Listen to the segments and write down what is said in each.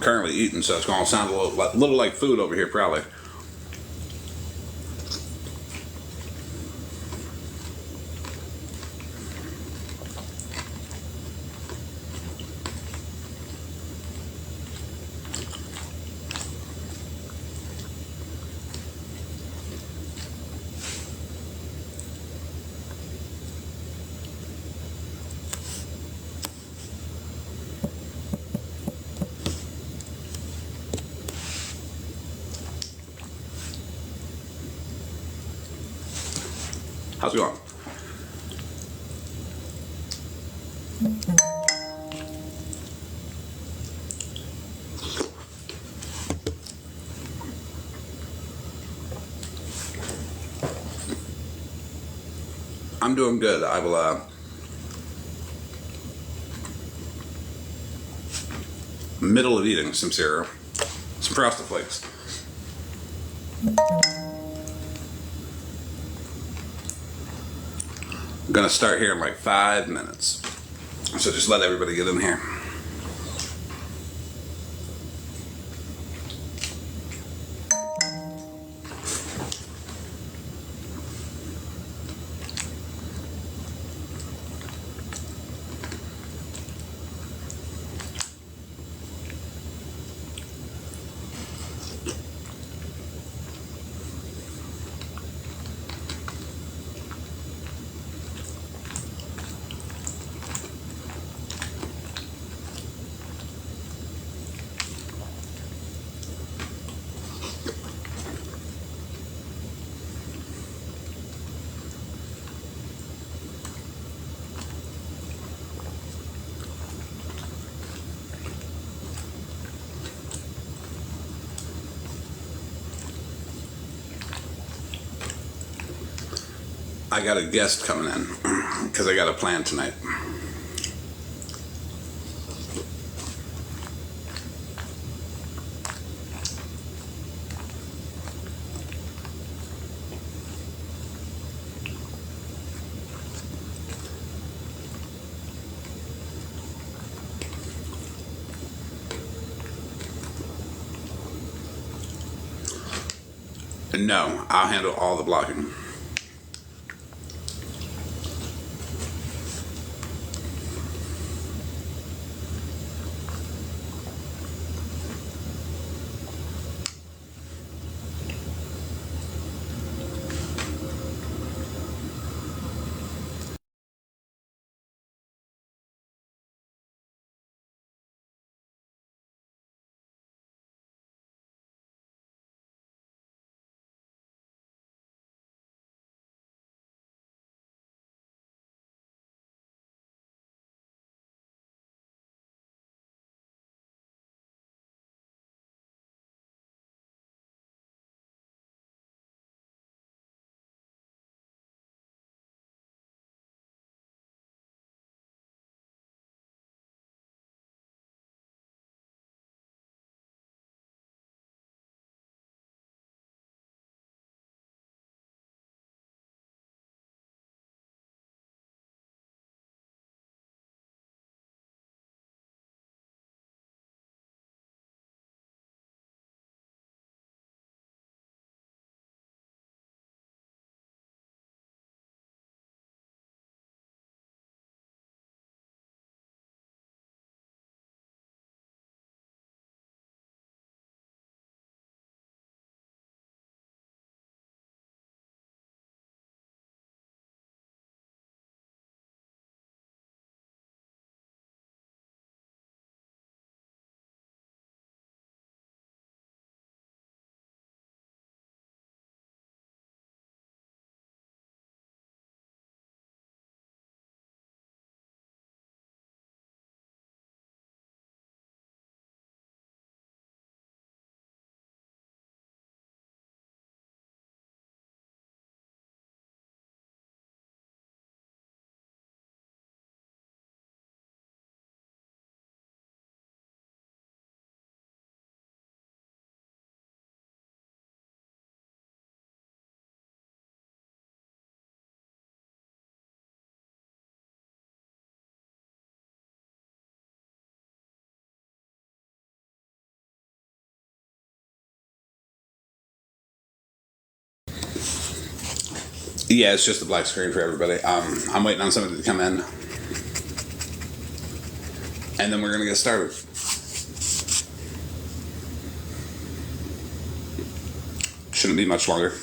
currently eating, so it's going to sound a little like food over here, probably. How's it going? I'm doing good. I will, middle of eating some cereal. Some Frosted Flakes. I'm gonna start here in like 5 minutes. So just let everybody get in here. I got a guest coming in because I got a plan tonight. No, I'll handle all the blocking. Yeah, it's just a black screen for everybody. I'm waiting on somebody to come in, and then we're gonna get started. Shouldn't be much longer.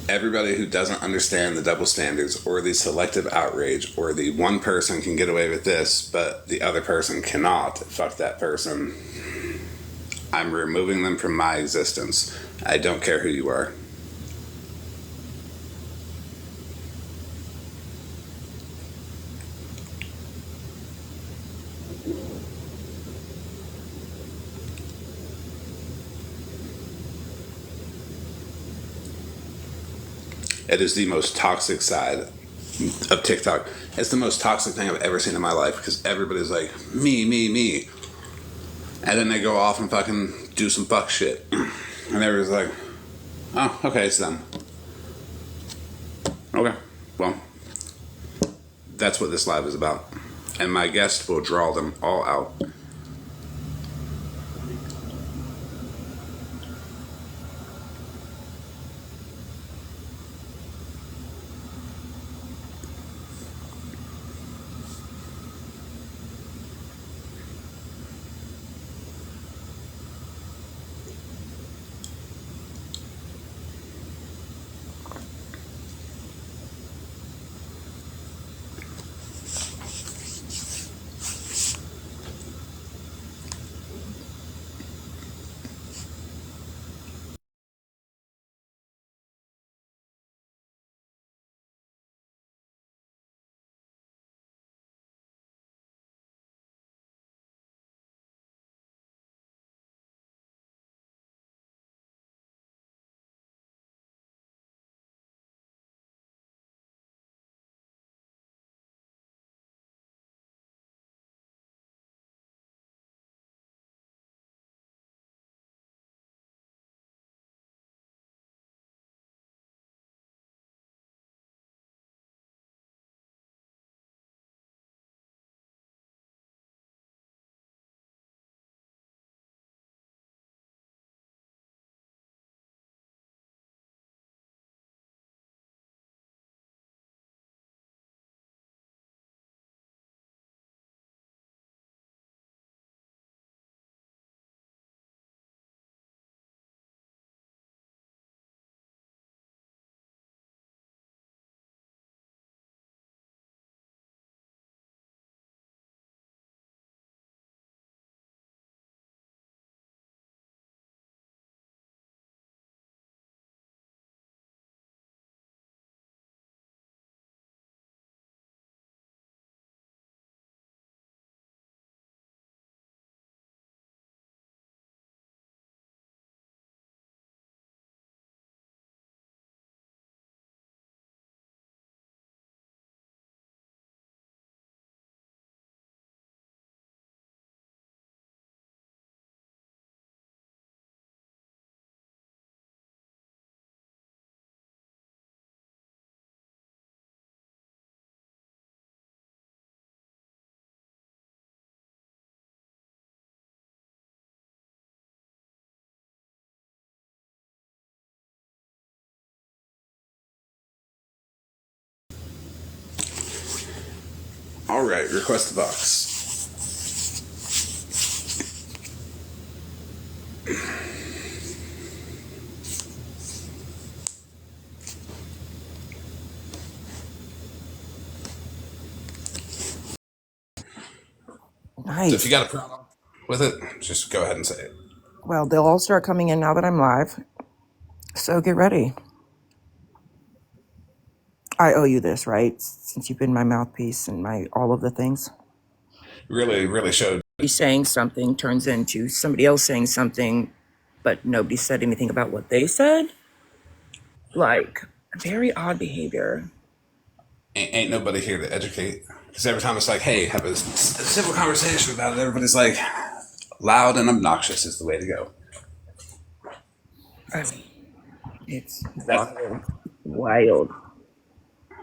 Everybody who doesn't understand the double standards or the selective outrage or the one person can get away with this but the other person cannot, fuck that person. I'm removing them from my existence. I don't care who you are. It is the most toxic side of TikTok. It's the most toxic thing I've ever seen in my life because everybody's like, me, me, me. And then they go off and fucking do some fuck shit. And everybody's like, oh, okay, it's them. Okay, well, that's what this live is about. And my guest will draw them all out. All right, request the box. Nice. So if you got a problem with it, just go ahead and say it. Well, they'll all start coming in now that I'm live. So get ready. I owe you this, right? Since you've been my mouthpiece and my all of the things. Really showed. Saying something turns into somebody else saying something, but nobody said anything about what they said. Like, Very odd behavior. Ain't nobody here to educate. Because every time it's like, hey, have a civil conversation about it, everybody's like, loud and obnoxious is the way to go. I mean, it's That's wild. Wild.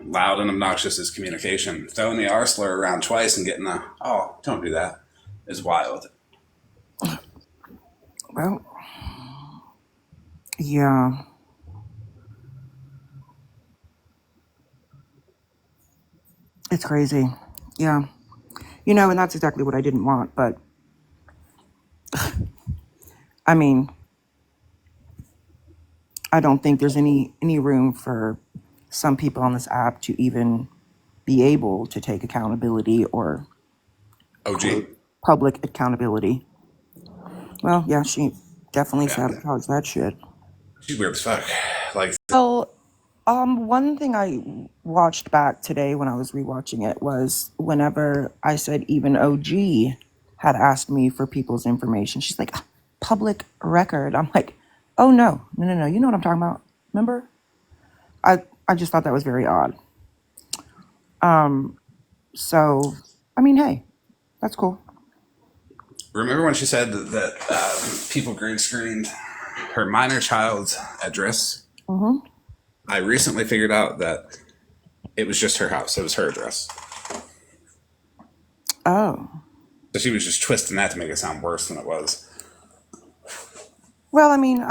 loud and obnoxious is communication. Throwing the R slur around twice and getting a, oh, don't do that, is wild. Well, yeah. It's crazy. Yeah. And that's exactly what I didn't want. But, I mean, I don't think there's any room for some people on this app to even be able to take accountability or OG. quote public accountability. Well, yeah, she definitely Yeah. sabotaged that shit. She's weird as fuck. Like, Well, one thing I watched back today when I was rewatching it was whenever I said even OG had asked me for people's information. She's like, "Ah, public record." I'm like, oh no, no, no, no. You know what I'm talking about? Remember? I just thought that was very odd. So, I mean, hey, that's cool. remember when she said that people green screened her minor child's address? Mm-hmm. I recently figured out that it was just her house. It was her address. Oh. So she was just twisting that to make it sound worse than it was. Well, I mean, look,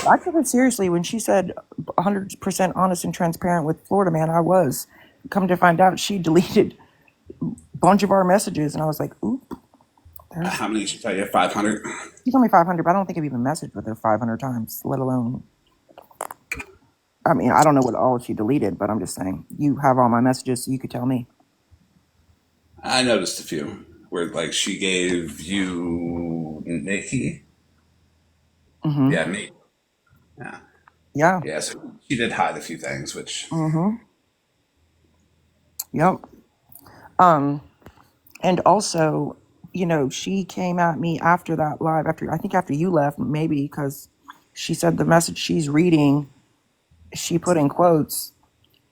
I took it seriously when she said 100% honest and transparent with Florida Man. I was. Come to find out, she deleted a bunch of our messages, and I was like, oop, there's. How many did she tell you? 500? She told me 500, but I don't think I've even messaged with her 500 times, let alone. I mean, I don't know what all she deleted, but I'm just saying, you have all my messages, so you could tell me. I noticed a few where, like, she gave you Nikki. Mm-hmm. Yeah, me. Yeah. Yeah. Yeah, so she did hide a few things, which. Mm-hmm. Yep. And also, she came at me after that live, after you left, maybe because she said the message she's reading, she put in quotes,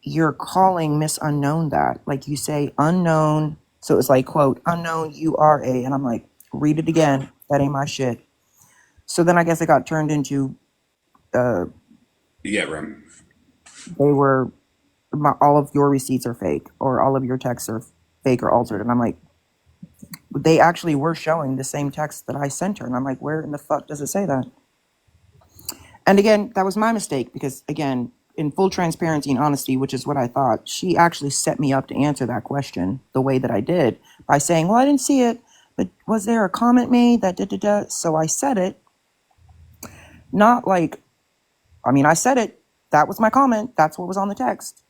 "You're calling Miss Unknown that." Like you say unknown. So it's like, quote, "Unknown URA." And I'm like, read it again. That ain't my shit. So then I guess it got turned into Yeah, Rim. they were all of your receipts are fake or all of your texts are fake or altered. And I'm like, they actually were showing the same text that I sent her. And I'm like, where in the fuck does it say that? And again, that was my mistake because, again, in full transparency and honesty, which is what I thought, she actually set me up to answer that question the way that I did by saying, well, I didn't see it, but was there a comment made that da-da-da? So I said it, not like, I said it. That was my comment. That's what was on the text.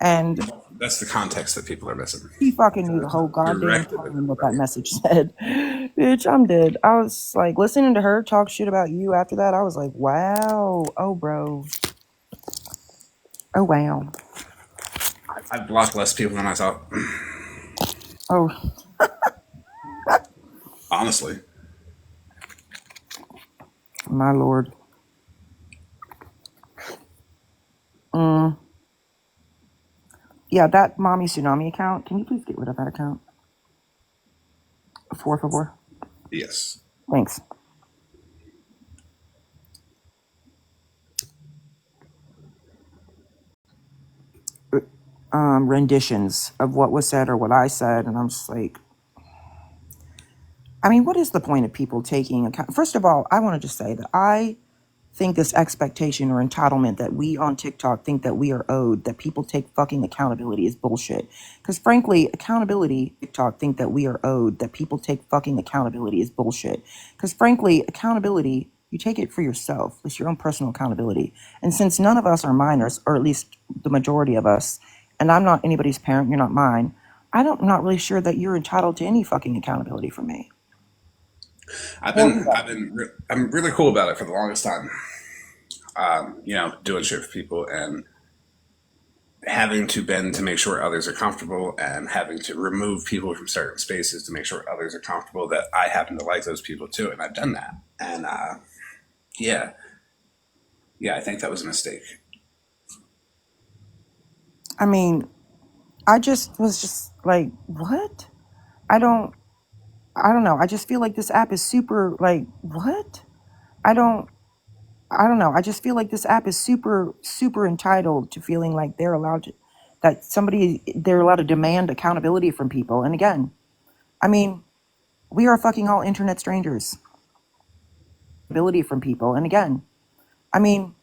And That's the context that people are missing. he fucking knew the whole goddamn Directed at time what that everybody. message said. Bitch, I'm dead. I was like listening to her talk shit about you after that. I was like, wow. Oh, bro. Oh, wow. I blocked less people than I thought. Oh, Honestly. my lord. Yeah, that mommy tsunami account. Can you please get rid of that account? Por favor. Yes. Thanks. Renditions of what was said or what I said, and I'm just like, what is the point of people taking account? First of all, I want to just say that I think this expectation or entitlement that we on TikTok think that we are owed, that people take fucking accountability, is bullshit. Because frankly, TikTok think that we are owed, that people take fucking accountability, is bullshit. Because frankly, accountability, you take it for yourself. It's your own personal accountability. And since none of us are minors, or at least the majority of us, and I'm not anybody's parent, you're not mine, I'm not really sure that you're entitled to any fucking accountability from me. I'm really cool about it for the longest time. Doing shit for people and having to bend to make sure others are comfortable and having to remove people from certain spaces to make sure others are comfortable, that I happen to like those people too. And I've done that. And yeah, Yeah, I think that was a mistake. I mean, I just was just like, what? I don't I don't know. I just feel like this app is super like what? I don't I don't know. I just feel like this app is super entitled to feeling like they're allowed to that somebody they're allowed to demand accountability from people. And again, I mean, we are fucking all internet strangers. Ability from people. And again, I mean,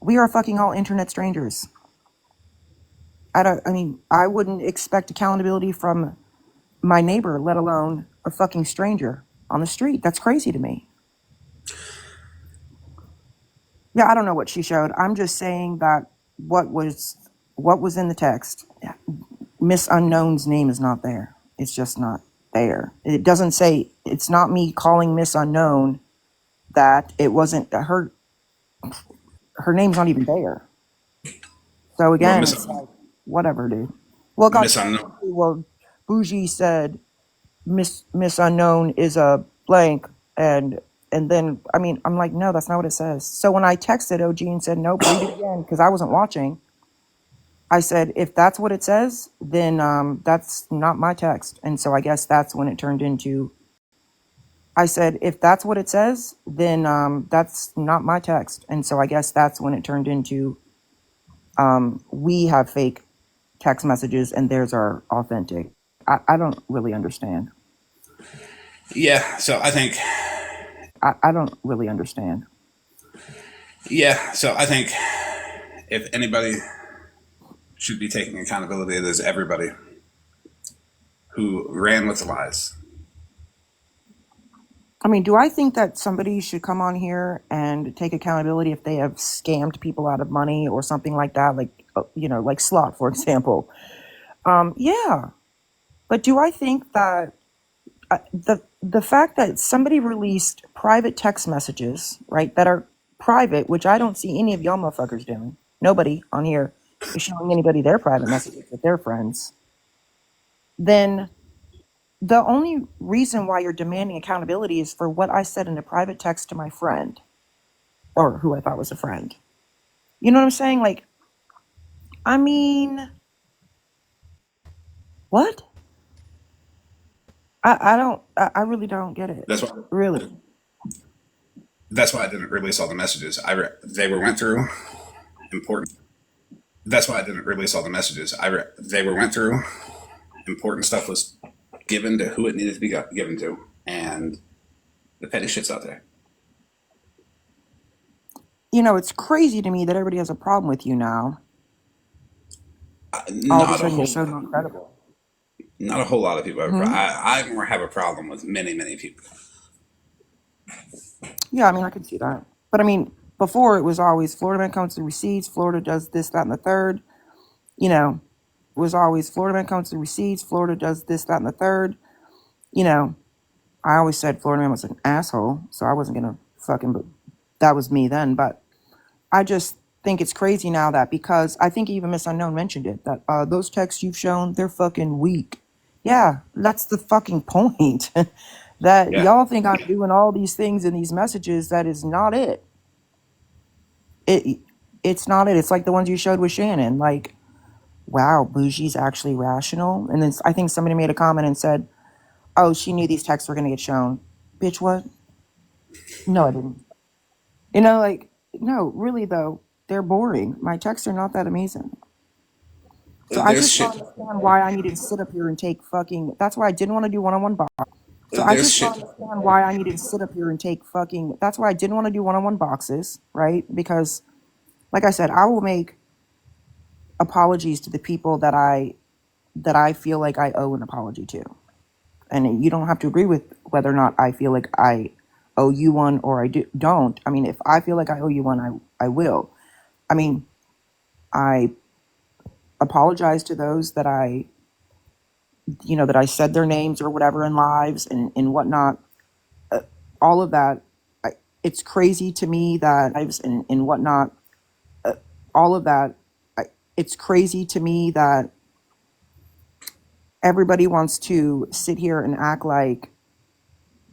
we are fucking all internet strangers. I mean, I wouldn't expect accountability from my neighbor, let alone a fucking stranger on the street. That's crazy to me. Yeah, I don't know what she showed. I'm just saying that what was what was in the text. Miss Unknown's name is not there. It's just not there. It doesn't say. It's not me calling Miss Unknown that it wasn't her. Her name's not even there. So Well, again, it's like whatever, dude. Well, got Miss Unknown. well. Bougie said Miss Unknown is a blank, and then I mean I'm like no, that's not what it says. So when I texted OG and said nope, read it again because I wasn't watching. I said, if that's what it says, then that's not my text. And so I guess that's when it turned into. I said, if that's what it says, then that's not my text. And so I guess that's when it turned into we have fake text messages and theirs are authentic. I don't really understand. Yeah, so I think. I don't really understand. Yeah, so I think if anybody should be taking accountability, it is everybody who ran with the lies. I mean, do I think that somebody should come on here and take accountability if they have scammed people out of money or something like that? Like, like Slot, for example. Yeah. But do I think that the fact that somebody released private text messages, right, that are private, which I don't see any of y'all motherfuckers doing. Nobody on here is showing anybody their private messages with their friends. Then the only reason why you're demanding accountability is for what I said in a private text to my friend or who I thought was a friend. You know what I'm saying? Like, I mean, what? I don't, I really don't get it. That's why. Really. That's why I didn't release all the messages. They were went through important. That's why I didn't release all the messages. They were went through important stuff was given to who it needed to be given to, and the petty shit's out there. It's crazy to me that everybody has a problem with you now. All of a Not a sudden, you're whole, so not credible. not a whole lot of people. Hmm. I more have a problem with many people. Yeah, I mean, I can see that. But I mean, before it was always Florida man comes to receipts, Florida does this, that, and the third. You know, it was always Florida man comes to receipts, Florida does this, that, and the third. You know, I always said Florida man was an asshole, so I wasn't gonna fucking. But that was me then. But I just think it's crazy now that because I think even Miss Unknown mentioned it that those texts you've shown they're fucking weak. Yeah, that's the fucking point. That Yeah, y'all think I'm doing all these things in these messages. That is not it. It it's not it. It's like the ones you showed with Shannon. Like, wow, Bougie's actually rational. And then I think somebody made a comment and said, "Oh, she knew these texts were gonna get shown." Bitch, what? No, I didn't. Like no, really though, they're boring. My texts are not that amazing. So I there's just don't shit. understand why I needed to sit up here and take fucking. That's why I didn't want to do one-on-one box. So I There's just don't shit. understand why I needed to sit up here and take fucking. That's why I didn't want to do one-on-one boxes, right? Because, like I said, I will make apologies to the people that I feel like I owe an apology to, and you don't have to agree with whether or not I feel like I owe you one or don't. I mean, if I feel like I owe you one, I will. I mean, I apologize to those that I said their names or whatever in lives and whatnot. All of that, it's crazy to me that lives and whatnot. All of that, it's crazy to me that everybody wants to sit here and act like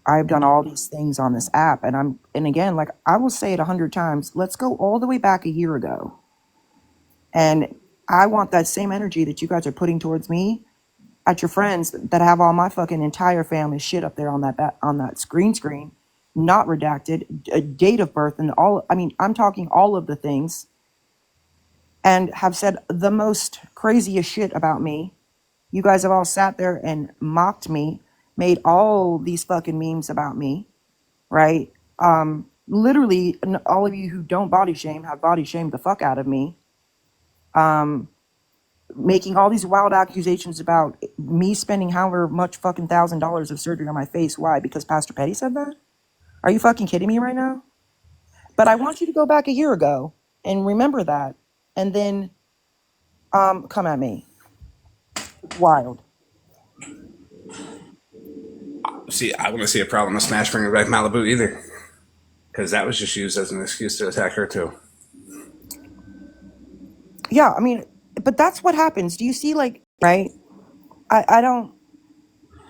I've done all these things on this app, and again, like I will say it 100 times. Let's go all the way back a year ago, and I want that same energy that you guys are putting towards me at your friends that have all my fucking entire family shit up there on on that screen, not redacted, date of birth and all. I mean, I'm talking all of the things, and have said the most craziest shit about me. You guys have all sat there and mocked me, made all these fucking memes about me, right? Literally, all of you who don't body shame have body shamed the fuck out of me, making all these wild accusations about me spending however much fucking $1,000 of surgery on my face. Why? Because Pastor Petty said that? Are you fucking kidding me right now? But I want you to go back a year ago and remember that, and then come at me. Wild. See, I wouldn't see a problem with Smash bringing back Malibu either, because that was just used as an excuse to attack her too. Yeah, I mean, but that's what happens. Do you see, like, right? I don't,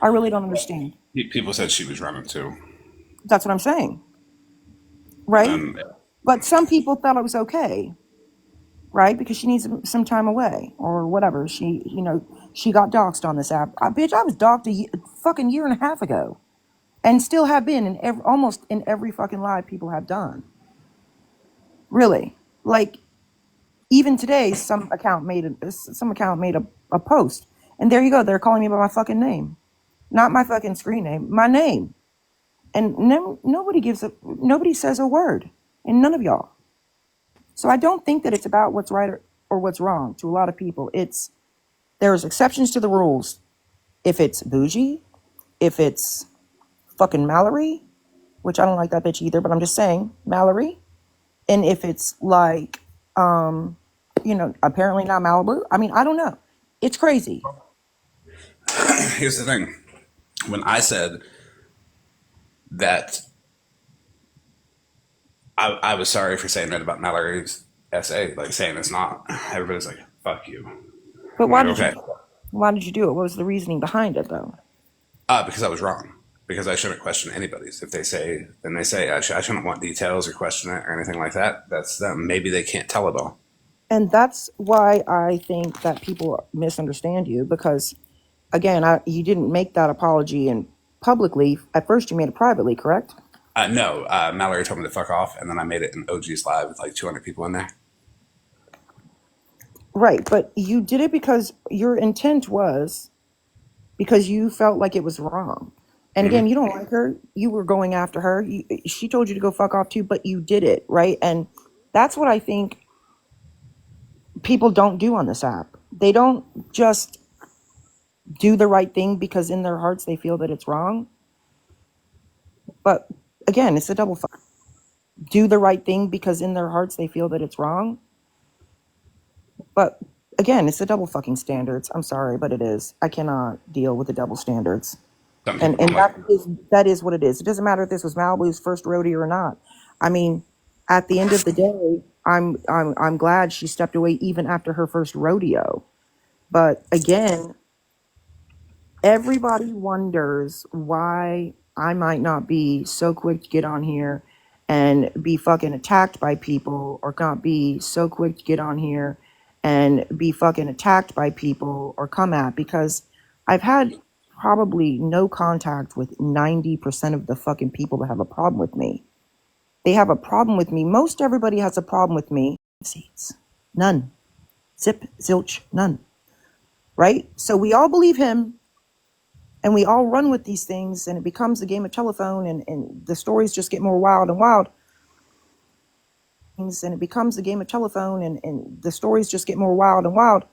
I really don't understand. People said she was running too, That's what I'm saying, and right? then But some people thought it was okay, right? Because she needs some time away or whatever. She got doxxed on this app. Bitch, I was doxxed fucking year and a half ago, and still have been in almost in every fucking live people have done. Really, like even today, some account made a post, and there you go. They're calling me by my fucking name, not my fucking screen name, my name, and nobody says a word, and none of y'all. So I don't think that it's about what's right or what's wrong. To a lot of people, there's exceptions to the rules. If it's Bougie, if it's fucking Mallory, which I don't like that bitch either, but I'm just saying Mallory, and if it's like, apparently not Malibu. I mean, I don't know. It's crazy. here's the thing: when I said that I was sorry for saying that about Mallory's essay, like saying it's not, everybody's like, "Fuck you." But I'm like, okay, why did you do it? What was the reasoning behind it, though? because I was wrong. Because I shouldn't question anybody's. If they say, then they say, I shouldn't want details or question it or anything like that. That's them. Maybe they can't tell it all. And that's why I think that people misunderstand you because, again, you didn't make that apology and publicly. At first, you made it privately, correct? No, Mallory told me to fuck off, and then I made it in OG's live with like 200 people in there. Right, but you did it because your intent was because you felt like it was wrong. And again, Hmm. you don't like her. You were going after her. She told you to go fuck off too, but you did it, right? And that's what I think people don't do on this app. They don't just do the right thing because in their hearts they feel that it's wrong. But again, it's a double fuck. Do the right thing because in their hearts they feel that it's wrong. But again, it's the double fucking standards. I'm sorry, but it is. I cannot deal with the double standards. Some And people don't like it. that is what it is. It doesn't matter if this was Malibu's first rodeo or not. I mean, at the end of the day, I'm glad she stepped away even after her first rodeo. But again, everybody wonders why I might not be so quick to get on here and be fucking attacked by people, or not be so quick to get on here and be fucking attacked by people or come at, because I've had probably no contact with 90% of the fucking people that have a problem with me. They have a problem with me. Most everybody has a problem with me. Seats. None. Zip, zilch, none. Right? So we all believe him and we all run with these things, and it becomes a game of telephone, and the stories just get more wild and wild. And it becomes a game of telephone, and the stories just get more wild and wild.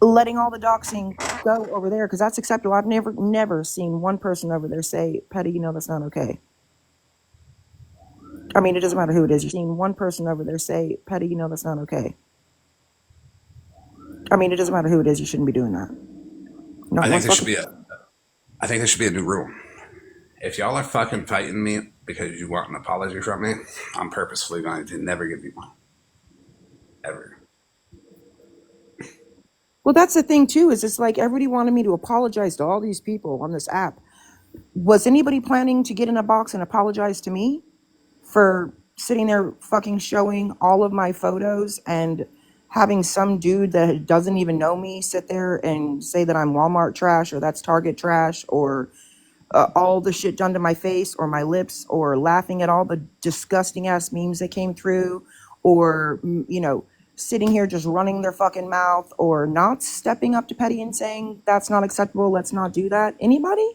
Letting all the doxing go over there because that's acceptable. I've never seen one person over there say, Petty, that's not okay. I mean, it doesn't matter who it is. You've seen one person over there say, Petty, that's not okay. I mean, it doesn't matter who it is. You shouldn't be doing that. Not I one think there should fucking. be a. I think there should be a new rule. If y'all are fucking fighting me because you want an apology from me, I'm purposefully going to never give you one, ever. Well, that's the thing too. Is it's like everybody wanted me to apologize to all these people on this app Was anybody planning to get in a box and apologize to me for sitting there fucking showing all of my photos and having some dude that doesn't even know me sit there and say that I'm Walmart trash or that's Target trash or all the shit done to my face or my lips or laughing at all the disgusting ass memes that came through or, sitting here just running their fucking mouth or not stepping up to Petty and saying that's not acceptable, let's not do that? Anybody?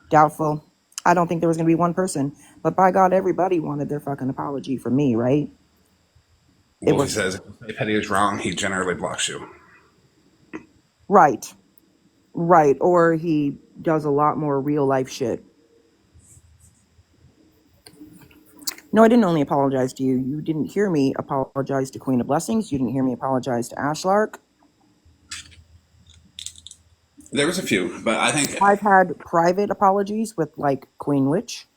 Doubtful. I don't think there was going to be one person, but by God, everybody wanted their fucking apology from me, right? It Wolfie was says if Petty is wrong, he generally blocks you. right, right. Or he does a lot more real life shit. No, I didn't only apologize to you. You didn't hear me apologize to Queen of Blessings. You didn't hear me apologize to Ashlark. There was a few, but I think I've had private apologies with like Queen Witch.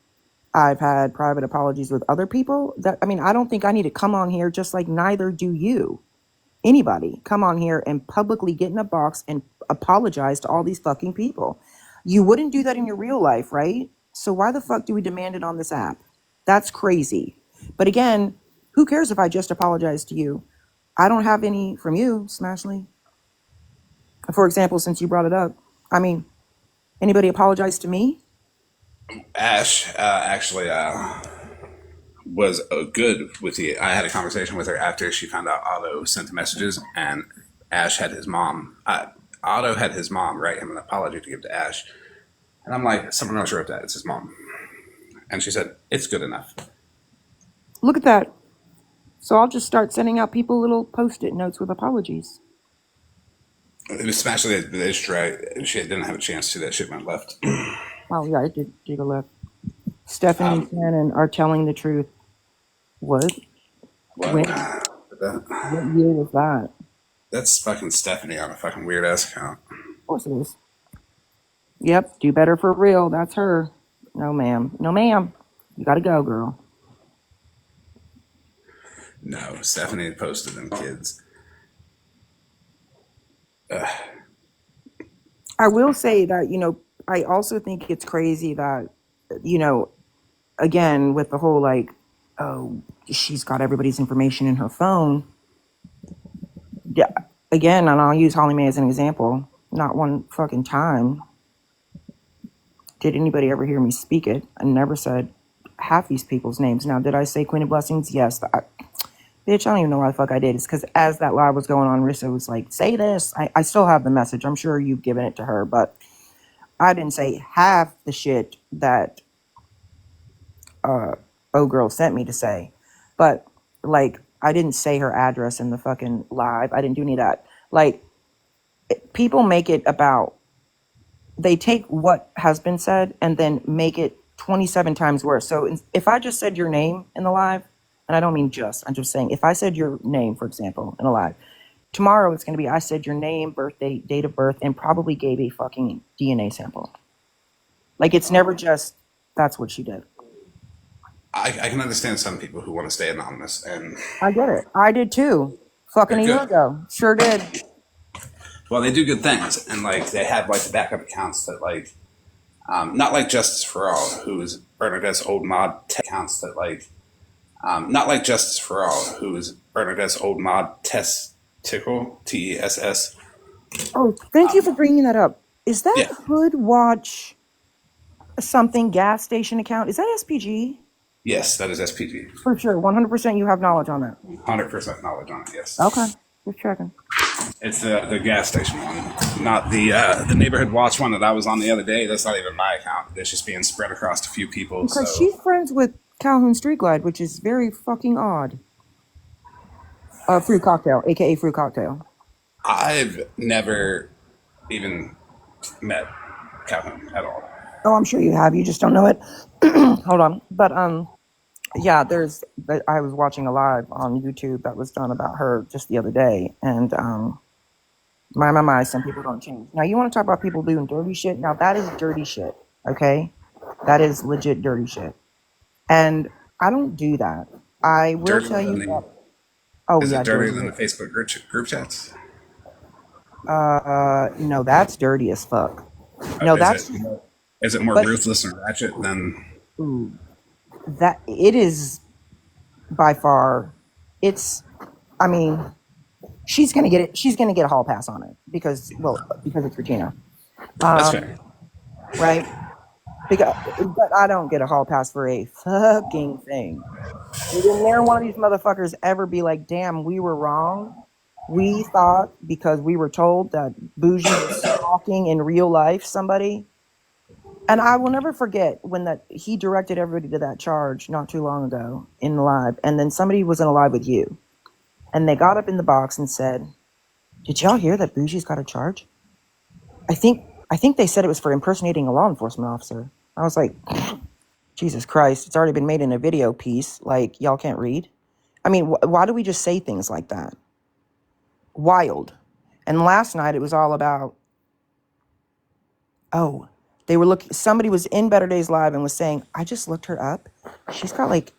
I've had private apologies with other people. I don't think I need to come on here, just like neither do you. Anybody come on here and publicly get in a box and apologize to all these fucking people. You wouldn't do that in your real life, right? So why the fuck do we demand it on this app? That's crazy. But again, who cares if I just apologize to you? I don't have any from you, Smashley. For example, since you brought it up, anybody apologize to me? Ash actually was good with the. I had a conversation with her after she found out Otto sent the messages, and Ash had his mom. Otto had his mom write him an apology to give to Ash, and I'm like, someone else wrote that. It's his mom, and she said it's good enough. Look at that. So I'll just start sending out people little post-it notes with apologies. It was especially the issue. She didn't have a chance to. That shit went left. Oh yeah, I did go left. Stephanie and Shannon are telling the truth. What? What? When? What year was that? That's fucking Stephanie on a fucking weird ass account. Of course it is. Yep, do better for real. That's her. No, ma'am. No, ma'am. You gotta go, girl. No, Stephanie posted them kids. I will say that, I also think it's crazy that, again, with the whole like, oh, she's got everybody's information in her phone. Yeah, again, and I'll use Holly Mae as an example. Not one fucking time did anybody ever hear me speak it. I never said half these people's names. Now, did I say Queen of Blessings? Yes. Bitch, I don't even know why the fuck I did. It's because as that live was going on, Rissa was like, say this. I still have the message. I'm sure you've given it to her, but I didn't say half the shit that girl sent me to say. But, like, I didn't say her address in the fucking live. I didn't do any of that. Like, people make it about, they take what has been said and then make it 27 times worse. So if I just said your name in the live, and I don't mean just, I'm just saying, if I said your name, for example, in a live, tomorrow it's going to be, I said your name, birthday, date of birth, and probably gave a fucking DNA sample. Like, it's never just, that's what she did. I can understand some people who want to stay anonymous, and I get it. I did too. Fucking a year ago. Sure did. well, they do good things, and like they have like the backup accounts that like, not like Justice for All, who's Bernadette's old mod accounts that like, not like Justice for All, who's Bernadette's old mod testicle TESS. Oh, thank you for bringing that up. Is that Yeah. Hood Watch something gas station account? Is that SPG? Yes, that is SPG. For sure. 100% you have knowledge on that. 100% knowledge on it. Yes. Okay. Just checking. It's the gas station one, not the neighborhood watch one that I was on the other day. That's not even my account. It's just being spread across a few people. Because So she's friends with Calhoun Street Glide, which is very fucking odd. Fruit Cocktail, aka Fruit Cocktail. I've never even met Calhoun at all. Oh, I'm sure you have. You just don't know it. Hold on. But yeah, I was watching a live on YouTube that was done about her just the other day, and my, some people don't change. Now, you want to talk about people doing dirty shit? Now, that is dirty shit, okay? That is legit dirty shit. And I don't do that. I will tell you that. Oh, Is yeah. it dirtier than the Facebook group chats? No, that's dirty as fuck. No, Is that's it? Is it more But ruthless and ratchet than? ooh, that it is by far. It's. I mean, she's gonna get it. She's gonna get a hall pass on it because it's Regina, That's fair. right? Because but I don't get a hall pass for a fucking thing. Didn't there one of these motherfuckers ever be like, "Damn, we were wrong. We thought because we were told that Bougie was stalking in real life somebody." And I will never forget when that he directed everybody to that charge not too long ago in the live, and then somebody was in a live with you, and they got up in the box and said, "Did y'all hear that Bougie's got a charge? I think they said it was for impersonating a law enforcement officer." I was like, Jesus Christ, it's already been made in a video piece. Like, y'all can't read? I mean, why do we just say things like that? Wild. And last night it was all about, oh, they were looking, somebody was in Better Days Live and was saying, I just looked her up. She's got like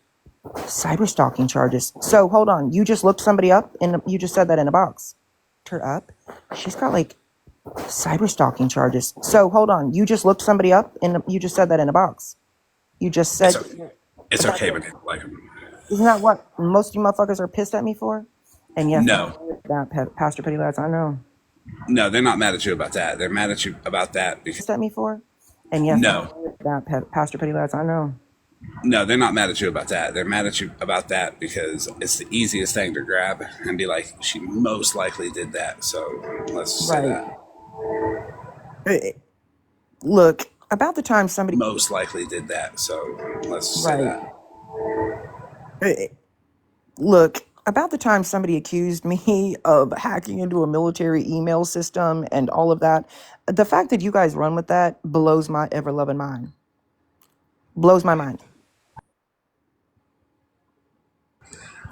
cyber stalking charges. So hold on, you just looked somebody up and you just said that in a box. Her up. She's got like cyber stalking charges. So hold on, you just looked somebody up and you just said that in a box. You just It's said okay. It's okay, but people like him. isn't that what most of you motherfuckers are pissed at me for? And yes, No, that Pastor Petty Lads, I know. no, they're not mad at you about that. They're mad at you about that because Pissed at me for? And yes, no, that Pastor Petty Lads, I know. no, they're not mad at you about that. They're mad at you about that because it's the easiest thing to grab and be like, she most likely did that. So let's just say Right. that. Look, about the time somebody. Most likely did that. So let's just say Right. that. Look, about the time somebody accused me of hacking into a military email system and all of that, the fact that you guys run with that blows my ever loving mind. Blows my mind.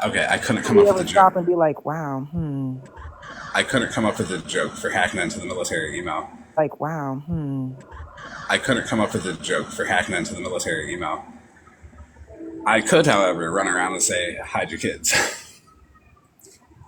Okay, I couldn't come Be up with able a to stop and joke. be like, wow, I couldn't come up with a joke for hacking into the military email. like, wow, I couldn't come up with a joke for hacking into the military email. I could, however, run around and say, hide your kids.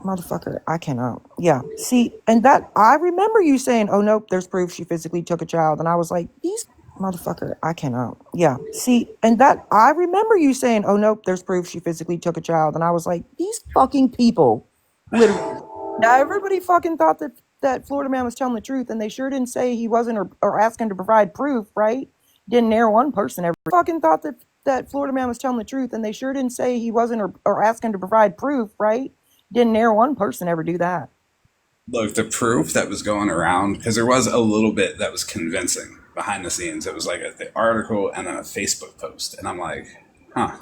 motherfucker, I cannot. Yeah. See, and that I remember you saying, "Oh nope, there's proof she physically took a child," and I was like, "These motherfucker, I cannot." Yeah. See, and that I remember you saying, "Oh nope, there's proof she physically took a child," and I was like, "These fucking people, literally." Now everybody fucking thought that Florida man was telling the truth, and they sure didn't say he wasn't or asking to provide proof, right? Didn't nare one person ever fucking thought that Florida man was telling the truth, and they sure didn't say he wasn't or asking to provide proof, right? Didn't nare one person ever do that. Look, the proof that was going around, because there was a little bit that was convincing behind the scenes. It was like the article and then a Facebook post. And I'm like, huh.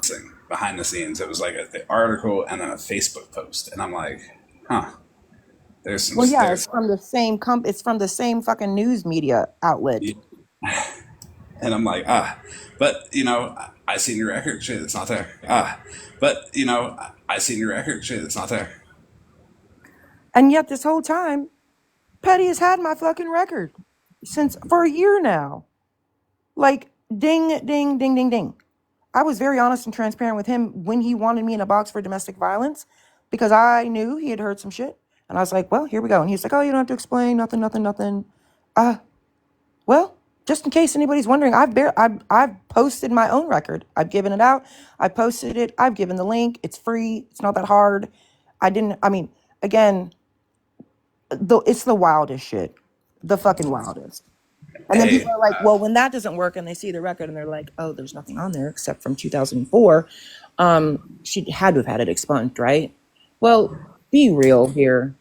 Behind the scenes, it was like the article and then a Facebook post. And I'm like, huh. There's some, Well, yeah, it's there's, from the same it's from the same fucking news media outlet. and I'm like, ah. But, I seen your record. Shit, it's not there. Ah. But, I seen your record. Shit, it's not there. And yet this whole time, Petty has had my fucking record since for a year now. Like ding, ding, ding, ding, ding. I was very honest and transparent with him when he wanted me in a box for domestic violence because I knew he had heard some shit. And I was like, well, here we go. And he's like, oh, you don't have to explain nothing, nothing, nothing. Well, just in case anybody's wondering, I've posted my own record. I've given it out. I posted it. I've given the link. It's free. It's not that hard. I mean, again, it's the wildest shit. The fucking wildest. And then people Hey, are like, well, when that doesn't work and they see the record and they're like, oh, there's nothing on there except from 2004. She had to have had it expunged, right? Well, be real here.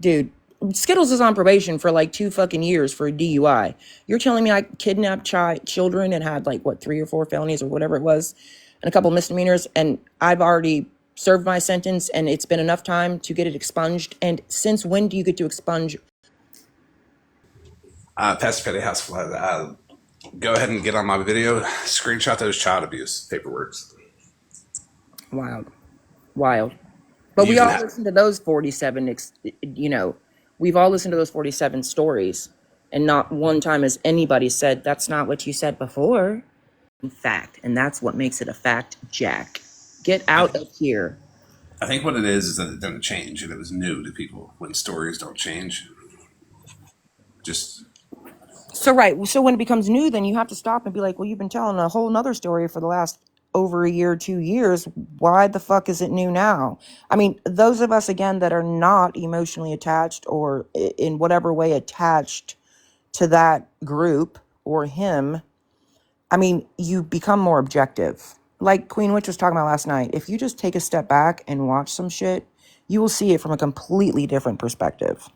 Dude, Skittles is on probation for like 2 fucking years for a DUI. You're telling me I kidnapped children and had like what 3 or 4 felonies or whatever it was, and a couple misdemeanors, and I've already served my sentence, and it's been enough time to get it expunged. And since when do you get to expunge? Pastor Petty House Flood, go ahead and get on my video. Screenshot those child abuse paperworks. Wild, wild. But You we even all have. listen to those 47. We've all listened to those 47 stories, and not one time has anybody said that's not what you said before. In fact, and that's what makes it a fact, Jack. Get I, out of here. I think what it is that it didn't change and it was new to people when stories don't change. Just So right. So when it becomes new, then you have to stop and be like, well, you've been telling a whole nother story for the last over a year, 2 years. Why the fuck is it new now? I mean, those of us again that are not emotionally attached or in whatever way attached to that group or him, I mean, you become more objective. Like Queen Witch was talking about last night. If you just take a step back and watch some shit, you will see it from a completely different perspective.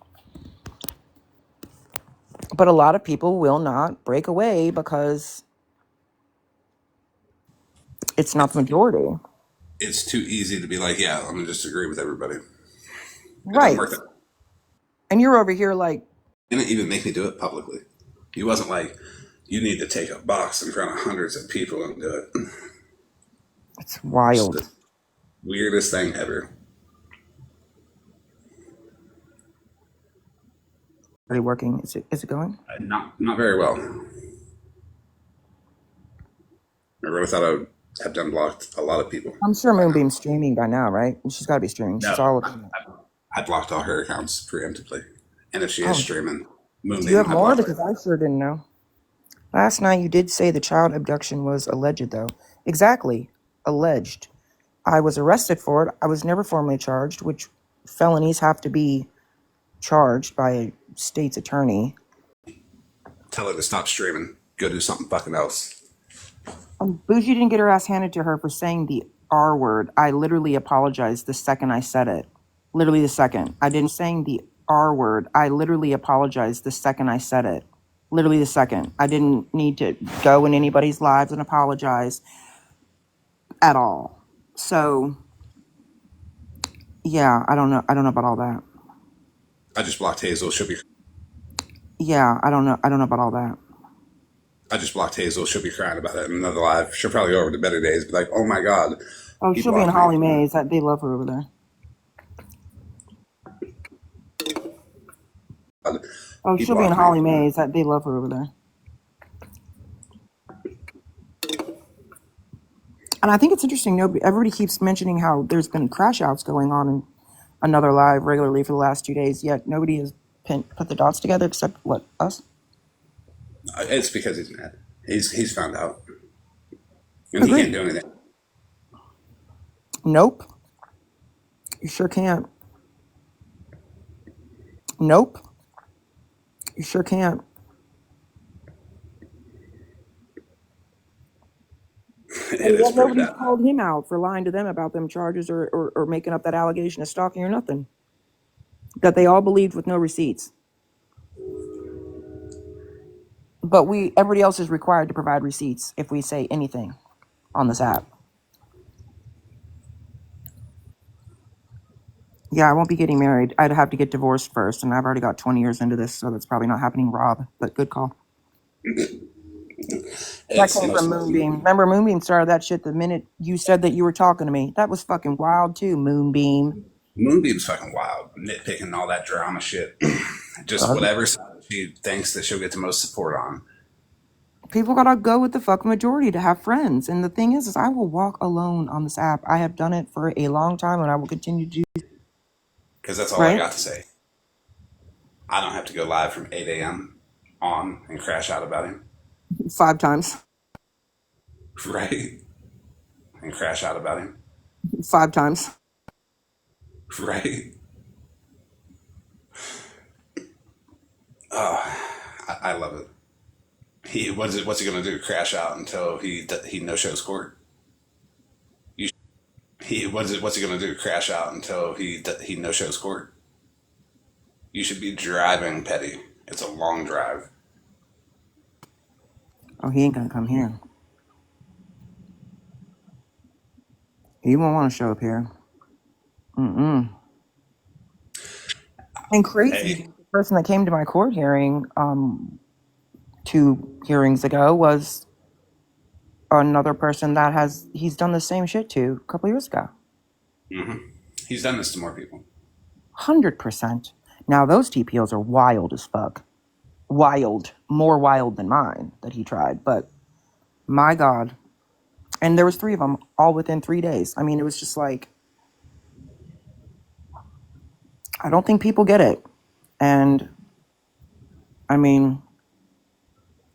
But a lot of people will not break away because it's not the majority. It's too easy to be like, yeah, I'm gonna just agree with everybody. It doesn't Right. work that. And you're over here like, Didn't even make me do it publicly. He wasn't like, you need to take a box in front of hundreds of people and do it. it's It's wild. the weirdest thing ever. Are you working? Is it going? Not very well. I really thought I would have done blocked a lot of people I'm sure by now. Moonbeam's streaming by now, right? She's got to be streaming. No, She's all I, over it. I blocked all her accounts preemptively. And if she is Oh, streaming do you Moonbeam, have I more? blocked Because her. I sure didn't know. Last night you did say the child abduction was alleged, though. Exactly. Alleged. I was arrested for it. I was never formally charged, which felonies have to be charged by a state's attorney. Tell her to stop streaming. Go do something fucking else. Bougie didn't get her ass handed to her for saying the R word. I literally apologized the second I said it. Literally the second. I didn't saying the R word. I literally apologized the second I said it. Literally the second. I didn't need to go in anybody's lives and apologize at all. So yeah, I don't know. I don't know about all that. I just blocked Hazel. Yeah, I don't know. I don't know about all that. I just blocked Hazel. She'll be crying about it in another live. She'll probably go over to better days, be like, "Oh my god, Oh, he she'll be in blocked me." Holly Mays. They love her over there. God, Oh, he she'll be in blocked me. Holly Mays. They love her over there. And I think it's interesting. Nobody, everybody keeps mentioning how there's been crash outs going on in another live regularly for the last 2 days. Yet nobody has put the dots together except what us. It's because he's mad. He's found out, and he can't Agreed. do anything. Nope. You sure can't. Nope. You sure can't. And It's yet pretty nobody's bad. called him out for lying to them about them charges or making up that allegation of stalking or nothing. That they all believed with no receipts. But everybody else is required to provide receipts if we say anything on this app. Yeah, I won't be getting married. I'd have to get divorced first, and I've already got 20 years into this, so that's probably not happening, Rob. But good call. That It's came from most Moonbeam. Remember, Moonbeam started that shit the minute you said that you were talking to me. That was fucking wild too, Moonbeam. Moonbeam's fucking wild, nitpicking all that drama shit. Just whatever side she thinks that she'll get the most support on. People gotta go with the fuck majority to have friends. And the thing is I will walk alone on this app. I have done it for a long time, and I will continue to do. Because that's all I Right? got to say. I don't have to go live from 8 a.m. on and crash out about him. 5 times. Right? And crash out about him. 5 times. Right? I love it. What's he gonna do? Crash out until he no shows court? What's he gonna do? Crash out until he no shows court? You should be driving, Petty. It's a long drive. Oh, he ain't gonna come here. He won't want to show up here. Mm-mm. And crazy, Hey, the person that came to my court hearing 2 hearings ago was another person that he's done the same shit to a couple years ago. he's done this to more people. 100%. Now those TPOs are wild as fuck. Wild, more wild than mine that he tried. But my God, and there was 3 of them all within 3 days. I mean, it was just like, I don't think people get it. And I mean,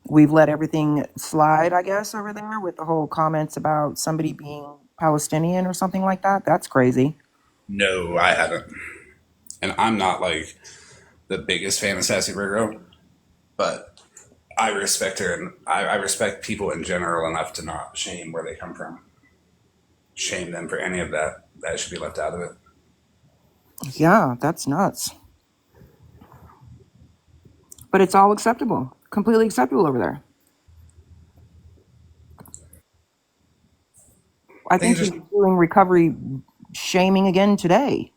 we've let everything slide, I guess, over there with the whole comments about somebody being Palestinian or something like that. That's crazy. No, I haven't. And I'm not like the biggest fan of Sassy Virgo, but I respect her and I respect people in general enough to not shame where they come from. Shame them for any of that. That should be left out of it. Yeah, that's nuts. But it's all acceptable, completely acceptable over there. I They think just he's doing recovery shaming again today.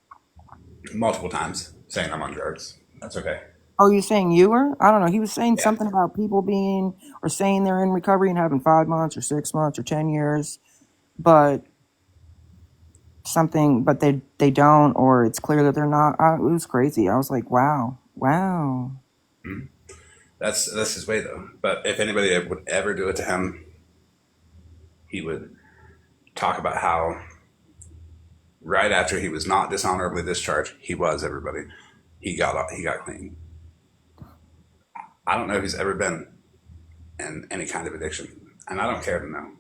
multiple times saying I'm on drugs. That's okay. Are you saying you were? I don't know. He was saying Yeah. something about people being or saying they're in recovery and having 5 months or 6 months or 10 years, but something, but they don't, or it's clear that they're not. It was crazy. I was like, wow, wow. Mhm. That's his way though. But if anybody would ever do it to him, he would talk about how right after he was not dishonorably discharged, he was everybody. He got clean. I don't know if he's ever been in any kind of addiction, and I don't care to know.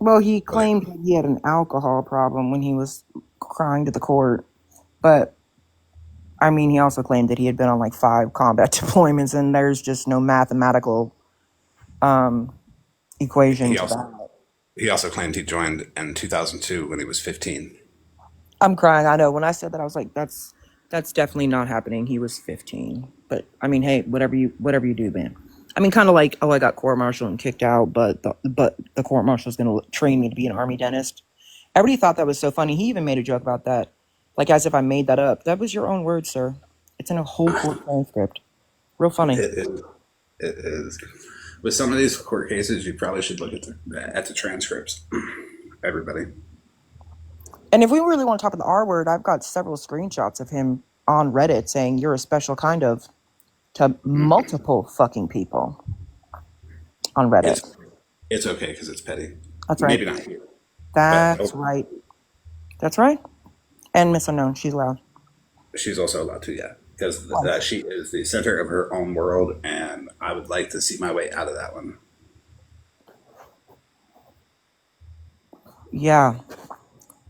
Well, he But claimed that he had an alcohol problem when he was crying to the court, but I mean, he also claimed that he had been on like 5 combat deployments, and there's just no mathematical um, equation he to also that. he also claimed he joined in 2002 when he was 15. I'm crying. I know. When I said that, I was like, that's definitely not happening. He was 15. But I mean, hey, whatever you do, man. I mean, kind of like, oh, I got court-martialed and kicked out, but the court-martial is going to train me to be an army dentist. Everybody thought that was so funny. He even made a joke about that, like as if I made that up. That was your own word, sir. It's in a whole court transcript. Real funny. It is. With some of these court cases, you probably should look at the transcripts. Everybody. And if we really want to talk about the R word, I've got several screenshots of him on Reddit saying you're a special kind of to multiple fucking people on Reddit. It's it's okay because it's petty. That's right. Maybe not here, but That's right. That's right. And Miss Unknown, she's loud. she's also allowed to, yeah, because Oh, she is the center of her own world, and I would like to see my way out of that one. yeah,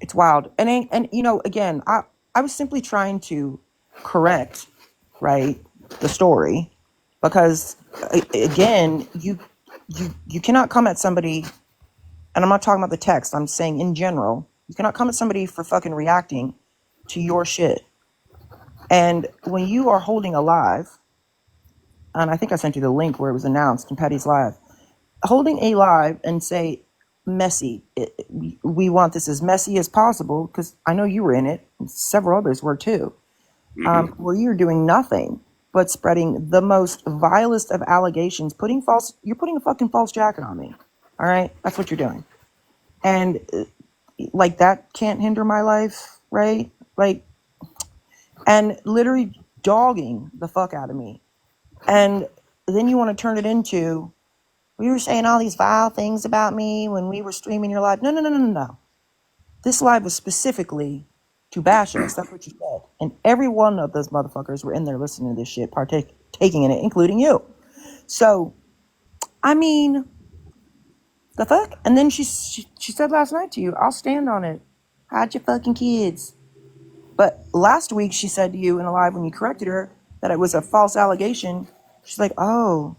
it's wild. And you know, again, I was simply trying to correct, right, the story, because again, you cannot come at somebody, and I'm not talking about the text. I'm saying in general, you cannot come at somebody for fucking reacting to your shit. And when you are holding a live, and I think I sent you the link where it was announced in Patty's live, holding a live and say messy, we want this as messy as possible, because I know you were in it and several others were too, where you're doing nothing but spreading the most vilest of allegations, you're putting a fucking false jacket on me. All right, that's what you're doing. And like that can't hinder my life, right? Like, and literally dogging the fuck out of me. And then you want to turn it into, we were saying all these vile things about me when we were streaming your live. No, no, no, no, no, no. This live was specifically to bash us. That's what you said. And every one of those motherfuckers were in there listening to this shit, taking in it, including you. So, I mean, the fuck? And then she said last night to you, I'll stand on it. Hide your fucking kids. But last week she said to you in a live when you corrected her that it was a false allegation. She's like, oh,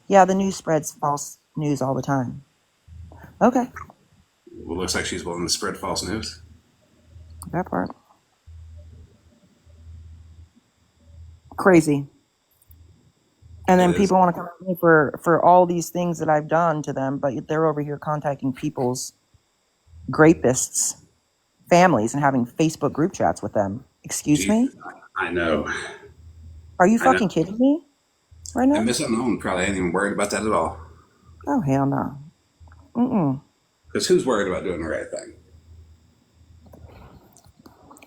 yeah, the news spreads false news all the time. Okay, Well, looks like she's willing to spread false news. that part. Crazy. And It then is. people want to come at me for all these things that I've done to them, but they're over here contacting people's rapists' families and having Facebook group chats with them. Excuse me? Jesus, I know. Are you I know. fucking kidding me right And now? Miss Unknown probably ain't even worried about that at all. Oh, hell no. Mm-mm. Because who's worried about doing the right thing?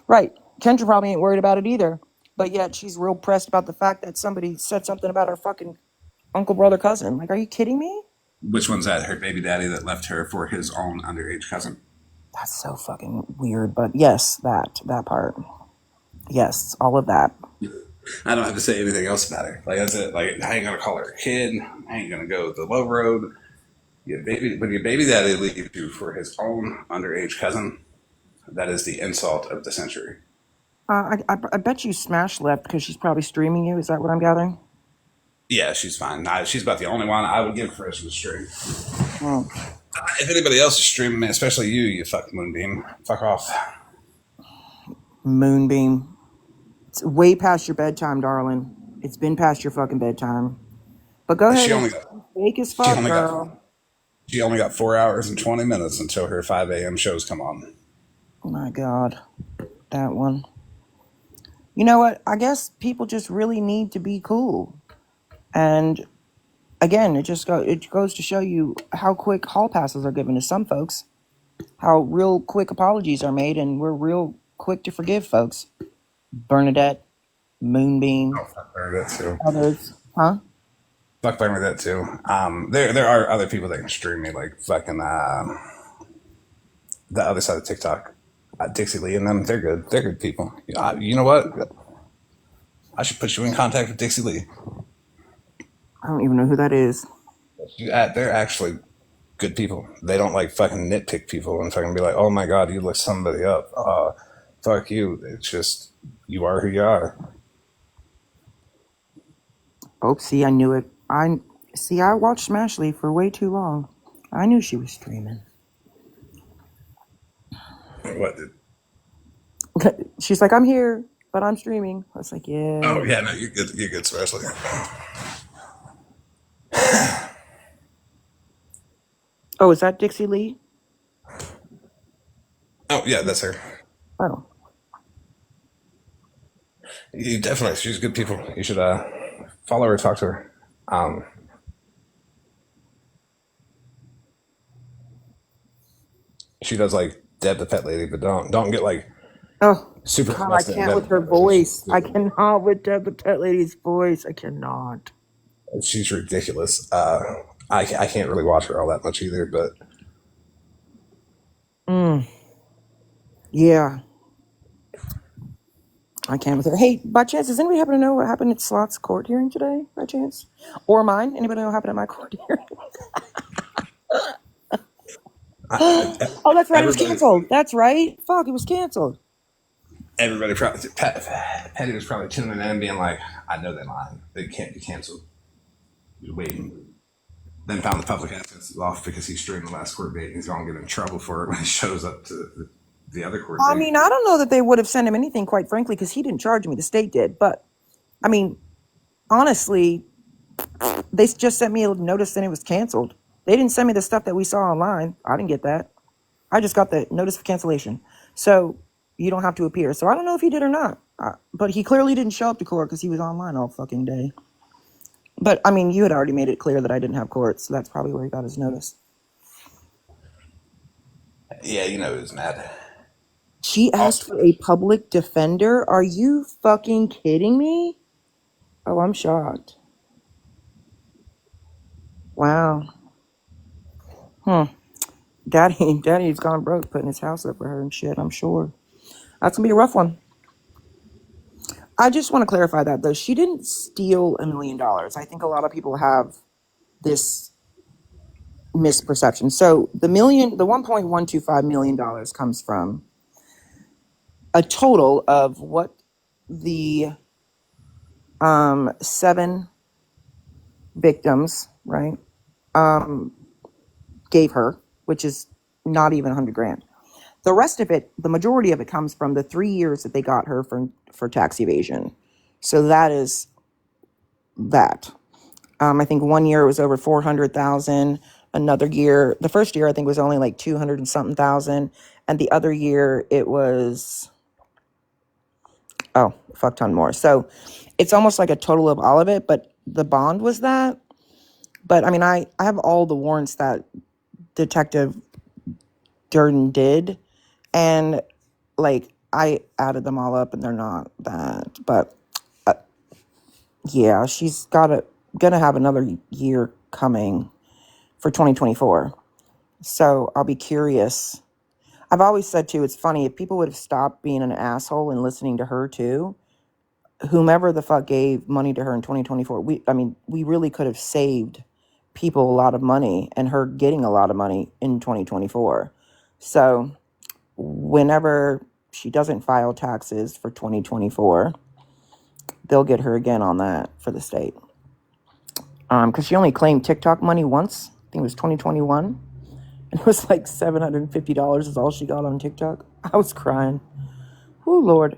Right. Kendra probably ain't worried about it either. But yet she's real pressed about the fact that somebody said something about her fucking uncle, brother, cousin. Like, are you kidding me? Which one's that? Her baby daddy that left her for his own underage cousin. That's so fucking weird. But yes, that part. Yes, all of that. I don't have to say anything else about her. Like that's it. Like I ain't gonna call her a kid. I ain't gonna go the low road. Your baby, when your baby daddy leaves you for his own underage cousin, that is the insult of the century. I bet you Smash left because she's probably streaming you. Is that what I'm gathering? Yeah, she's fine. She's about the only one I would give Christmas stream. Oh, If anybody else is streaming, man, especially you, you fuck Moonbeam, fuck off. Moonbeam. It's way past your bedtime, darling. It's been past your fucking bedtime. But go ahead She and only got fake as she fuck, only got girl. she only got 4 hours and 20 minutes until her 5 a.m. shows come on. Oh my God, that one. You know what? I guess people just really need to be cool. And again, it goes to show you how quick hall passes are given to some folks, how real quick apologies are made, and we're real quick to forgive folks. Bernadette, Moonbeam, Oh, fuck Bernadette too. others, huh? Fuck Bernadette too. There are other people that can stream me like fucking the other side of TikTok. Dixie Lee and them, they're good. They're good people. You know what? I should put you in contact with Dixie Lee. I don't even know who that is. They're actually good people. They don't like fucking nitpick people and fucking be like, oh my god, you look somebody up. Fuck you. It's just you are who you are. Oh, see, I knew it. I watched Smashley for way too long. I knew she was streaming. What? She's like, I'm here, but I'm streaming. I was like, yeah. Oh yeah, no, you're good. You're good, especially. Oh, is that Dixie Lee? Oh yeah, that's her. Oh, You definitely, she's good people. You should follow her, talk to her. Um, she does like Deb the Pet Lady, but don't get like oh, super God, I invested in can't Deb. with her voice. I cannot with the pet lady's voice. I cannot. She's ridiculous. I can't really watch her all that much either, but Yeah, I can't with her. Hey, by chance, does anybody happen to know what happened at Slot's court hearing today, by chance? Or mine? Anybody know what happened at my court hearing? Oh, that's right. It was everybody canceled. That's right. Fuck, it was canceled. everybody probably Patty was probably tuning in and being like, I know that line. It can't be canceled. Just waiting. Then found the public access off because he streamed the last court date and he's gonna get in trouble for it when he shows up to the other court I date. mean, I don't know that they would have sent him anything, quite frankly, because he didn't charge me. The state did. But, I mean, honestly, they just sent me a notice that it was canceled. They didn't send me the stuff that we saw online. I didn't get that. I just got the notice of cancellation. So you don't have to appear. So I don't know if he did or not. But he clearly didn't show up to court because he was online all fucking day. But, I mean, you had already made it clear that I didn't have court. So that's probably where he got his notice. Yeah, you know who's mad. She asked Also, for a public defender? Are you fucking kidding me? Oh, I'm shocked. Wow. Daddy's gone broke putting his house up for her and shit, I'm sure. That's gonna be a rough one. I just want to clarify that though. She didn't steal $1 million. I think a lot of people have this misperception. So the $1.125 million comes from a total of what the 7 victims, right, gave her, which is not even 100 grand. The rest of it, the majority of it comes from the 3 years that they got her for tax evasion. So that is that. I think 1 year it was over 400,000. Another year, the first year I think was only like 200 and something thousand, and the other year it was a fuck ton more. So it's almost like a total of all of it, but the bond was that. But I mean, I have all the warrants that Detective Durden did, and like I added them all up and they're not that. But yeah, she's gonna have another year coming for 2024. So I'll be curious. I've always said too, it's funny, if people would have stopped being an asshole and listening to her too, whomever the fuck gave money to her in 2024, we really could have saved people a lot of money and her getting a lot of money in 2024. So whenever she doesn't file taxes for 2024, they'll get her again on that for the state. Because she only claimed TikTok money once. I think it was 2021. And it was like $750 is all she got on TikTok. I was crying. Oh, Lord.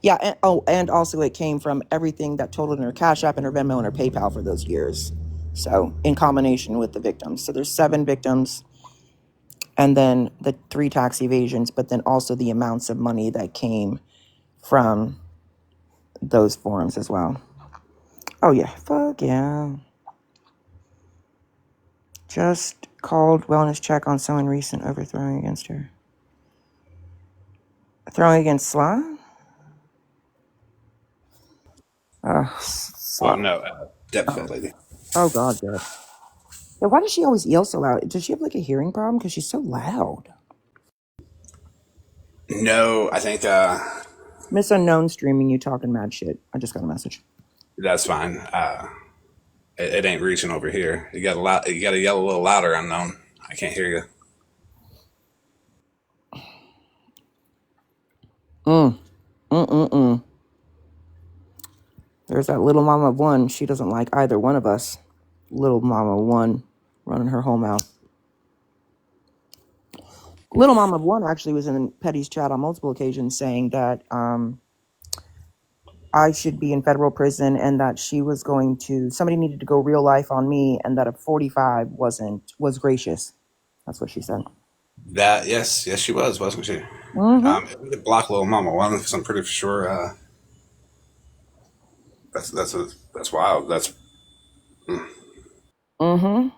Yeah, and also it came from everything that totaled in her Cash App and her Venmo and her PayPal for those years. So in combination with the victims. So there's 7 victims and then the 3 tax evasions, but then also the amounts of money that came from those forums as well. Oh, yeah. Fuck yeah. Just called wellness check on someone recent overthrowing against her. Throwing against Sly? Oh Sly. no, Dep Fat Oh, Lady. oh God, yeah. Yeah, why does she always yell so loud? Does she have like a hearing problem? Because she's so loud. No, I think Miss Unknown streaming, you talking mad shit. I just got a message. that's fine. It ain't reaching over here. You got a lot. You got to yell a little louder, Unknown. I can't hear you. There's that little mama of one. She doesn't like either one of us. Little mama one running her whole mouth. Little mama of one actually was in Petty's chat on multiple occasions saying that I should be in federal prison and that she was going to, somebody needed to go real life on me and that a 45 was gracious. That's what she said. That yes, she wasn't she? Mm-hmm. We could block Little Mama one because I'm pretty sure that's wild. That's Mm-hmm.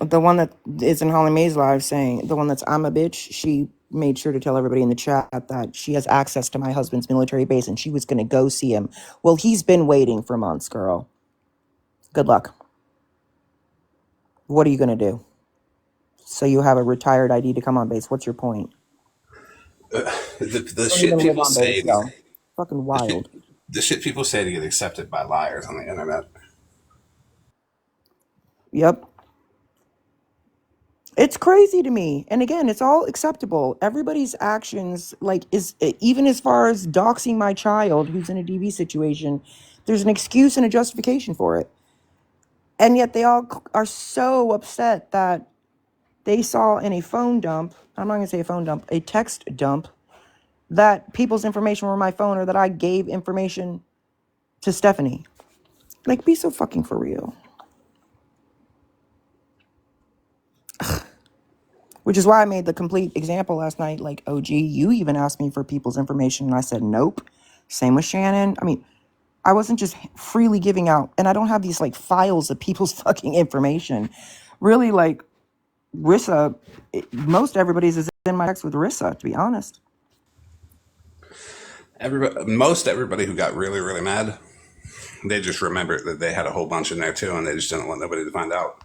The one that is in Holly Mae's live saying, the one that's I'm a bitch, she made sure to tell everybody in the chat that she has access to my husband's military base and she was going to go see him. Well, he's been waiting for months, girl. Good luck. What are you going to do? So you have a retired ID to come on base. What's your point? the Don't shit even live people on base, say. yo. Fucking The shit, wild. the shit people say to get accepted by liars on the internet. Yep. It's crazy to me. And again, it's all acceptable. Everybody's actions, like, is even as far as doxing my child who's in a DV situation, there's an excuse and a justification for it. And yet they all are so upset that they saw in a phone dump, I'm not going to say a phone dump, a text dump, that people's information were my phone or that I gave information to Stephanie. Like, be so fucking for real. Which is why I made the complete example last night. Like, OG, you even asked me for people's information, and I said nope. Same with Shannon. I mean, I wasn't just freely giving out, and I don't have these like files of people's fucking information. Really, like Rissa, most everybody's is in my text with Rissa, to be honest. Most everybody who got really really mad, they just remembered that they had a whole bunch in there too, and they just didn't want nobody to find out.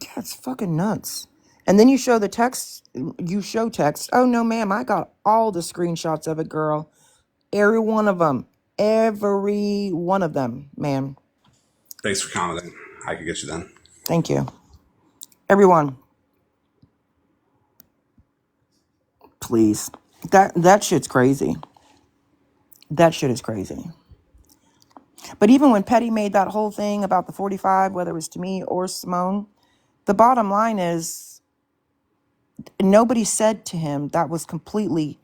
Yeah, it's fucking nuts. And then you show the text, you show text. Oh no, ma'am, I got all the screenshots of it, girl. Every one of them. Every one of them, ma'am. Thanks for commenting. I could get you done. Thank you. Everyone. Please. That shit's crazy. That shit is crazy. But even when Petty made that whole thing about the 45, whether it was to me or Simone, the bottom line is nobody said to him that was completely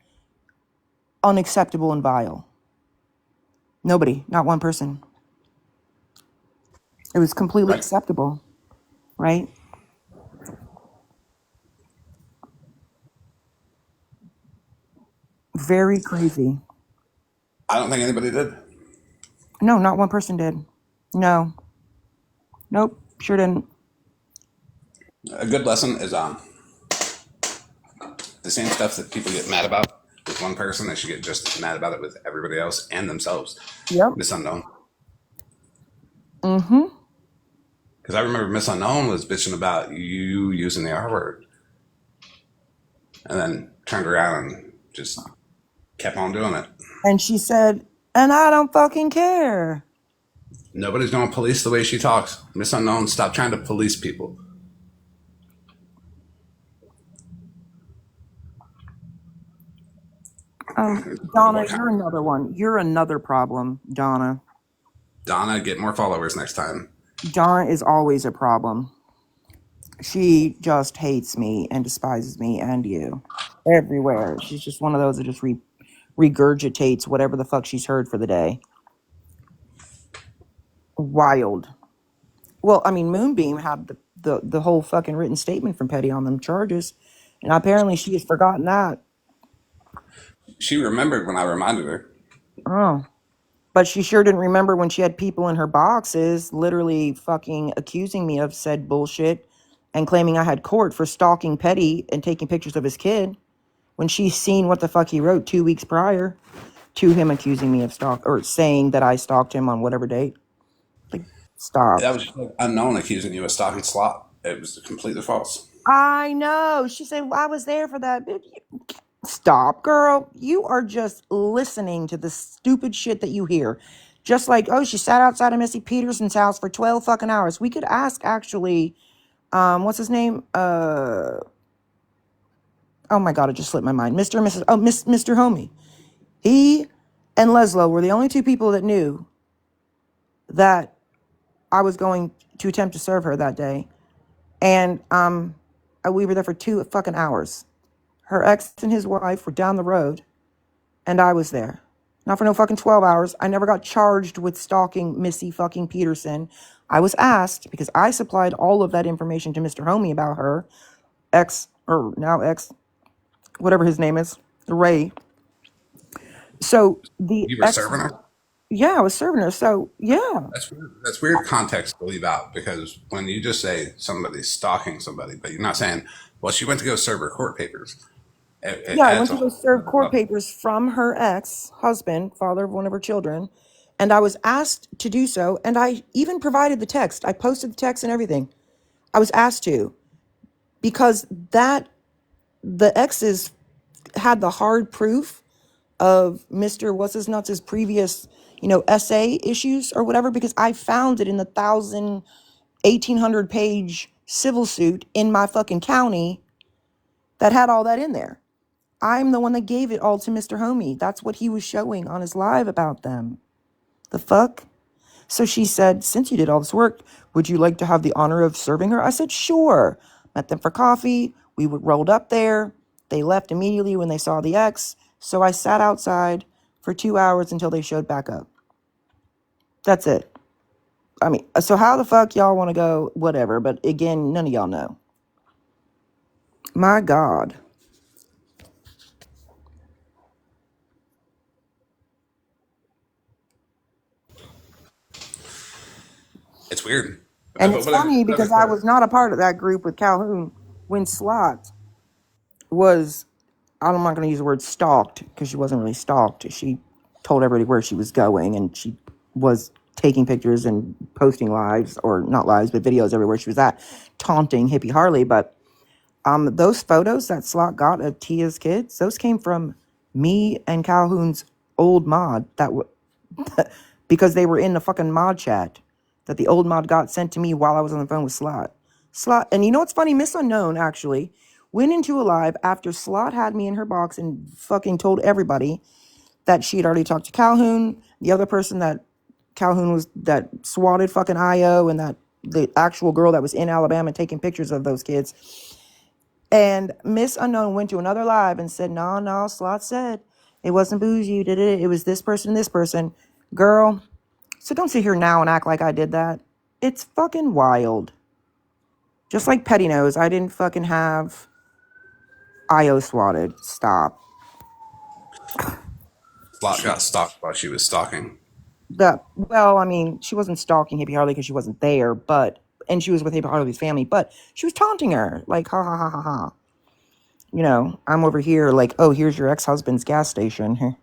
unacceptable and vile. Nobody, not one person. It was completely Right. acceptable, right? Very crazy. I don't think anybody did. No, not one person did. No. Nope, sure didn't. A good lesson is the same stuff that people get mad about with one person, they should get just as mad about it with everybody else and themselves. Yep. Miss Unknown. Mm-hmm. Because I remember Miss Unknown was bitching about you using the R word, and then turned around and just kept on doing it. And she said, And I don't fucking care. Nobody's going to police the way she talks. Miss Unknown, stop trying to police people. Donna, What kind you're another one. You're another problem, Donna. Donna, get more followers next time. Donna is always a problem. She just hates me and despises me and you everywhere. She's just one of those that just regurgitates whatever the fuck she's heard for the day. Wild. Well, I mean, Moonbeam had the whole fucking written statement from Petty on them charges, and apparently she has forgotten that. She remembered when I reminded her. Oh. But she sure didn't remember when she had people in her boxes literally fucking accusing me of said bullshit and claiming I had court for stalking Petty and taking pictures of his kid when she's seen what the fuck he wrote 2 weeks prior to him accusing me of stalk or saying that I stalked him on whatever date. Like, stop. That was just like Unknown accusing you of stalking Slot. It was completely false. I know. She said, well, I was there for that. Stop, girl. You are just listening to the stupid shit that you hear. Just like, oh, she sat outside of Missy Peterson's house for 12 fucking hours. We could ask actually, what's his name? Oh my God, it just slipped my mind. Mr. and Mrs. Oh, Mr. Homie. He and Leslo were the only two people that knew that I was going to attempt to serve her that day. And we were there for 2 fucking hours. Her ex and his wife were down the road, and I was there. Not for no fucking 12 hours. I never got charged with stalking Missy fucking Peterson. I was asked, because I supplied all of that information to Mr. Homie about her, ex, or now ex, whatever his name is, Ray. So the You were ex, serving her? yeah, I was serving her. So, yeah. That's weird. That's weird context to leave out because when you just say somebody's stalking somebody, but you're not saying, well, she went to go serve her court papers. It Yeah, I adds went a to go whole serve other court level. papers from her ex-husband, father of one of her children, and I was asked to do so, and I even provided the text. I posted the text and everything. I was asked to because that the exes had the hard proof of Mr. What's his nuts' previous, essay issues or whatever, because I found it in the 1,800 page civil suit in my fucking county that had all that in there. I'm the one that gave it all to Mr. Homie. That's what he was showing on his live about them. The fuck? So she said, since you did all this work, would you like to have the honor of serving her? I said, sure. Met them for coffee. We rolled up there. They left immediately when they saw the ex. So I sat outside for 2 hours until they showed back up. That's it. I mean, so how the fuck y'all want to go? Whatever. But again, none of y'all know. My God. It's weird. And But it's funny whatever. because I was not a part of that group with Calhoun when Slot was, I'm not going to use the word stalked because she wasn't really stalked. She told everybody where she was going and she was taking pictures and posting lives, or not lives, but videos everywhere she was at, taunting Hippie Harley. But those photos that Slot got of Tia's kids, those came from me and Calhoun's old mod because they were in the fucking mod chat that the old mod got sent to me while I was on the phone with Slot. And you know what's funny? Miss Unknown actually went into a live after Slot had me in her box and fucking told everybody that she had already talked to Calhoun, the other person that Calhoun was, that swatted fucking IO, and that the actual girl that was in Alabama taking pictures of those kids. And Miss Unknown went to another live and said, no, Slot said it wasn't Bougie, did it? It was this person and this person. Girl, so don't sit here now and act like I did that. It's fucking wild. Just like Petty knows, I didn't fucking have IO swatted. Stop. Slot got stalked while she was stalking. Well, I mean, she wasn't stalking Hippie Harley because she wasn't there, and she was with Hippie Harley's family, but she was taunting her, like, ha ha ha ha ha. I'm over here like, oh, here's your ex-husband's gas station.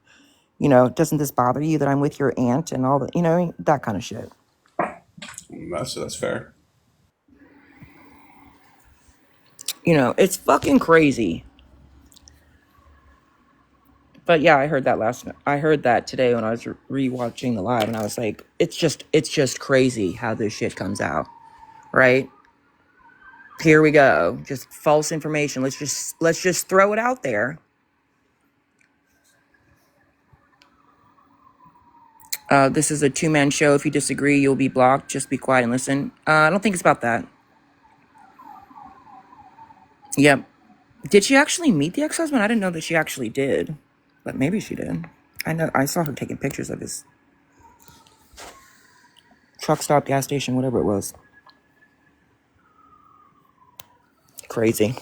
Doesn't this bother you that I'm with your aunt and all that, that kind of shit. That's fair. It's fucking crazy. But yeah, I heard that I heard that today when I was rewatching the live, and I was like, it's just crazy how this shit comes out, right? Here we go, just false information. Let's just throw it out there. This is a two-man show. If you disagree, you'll be blocked. Just be quiet and listen. I don't think it's about that. Yep. Did she actually meet the ex-husband? I didn't know that she actually did, but maybe she did. I saw her taking pictures of his truck stop, gas station, whatever it was. Crazy.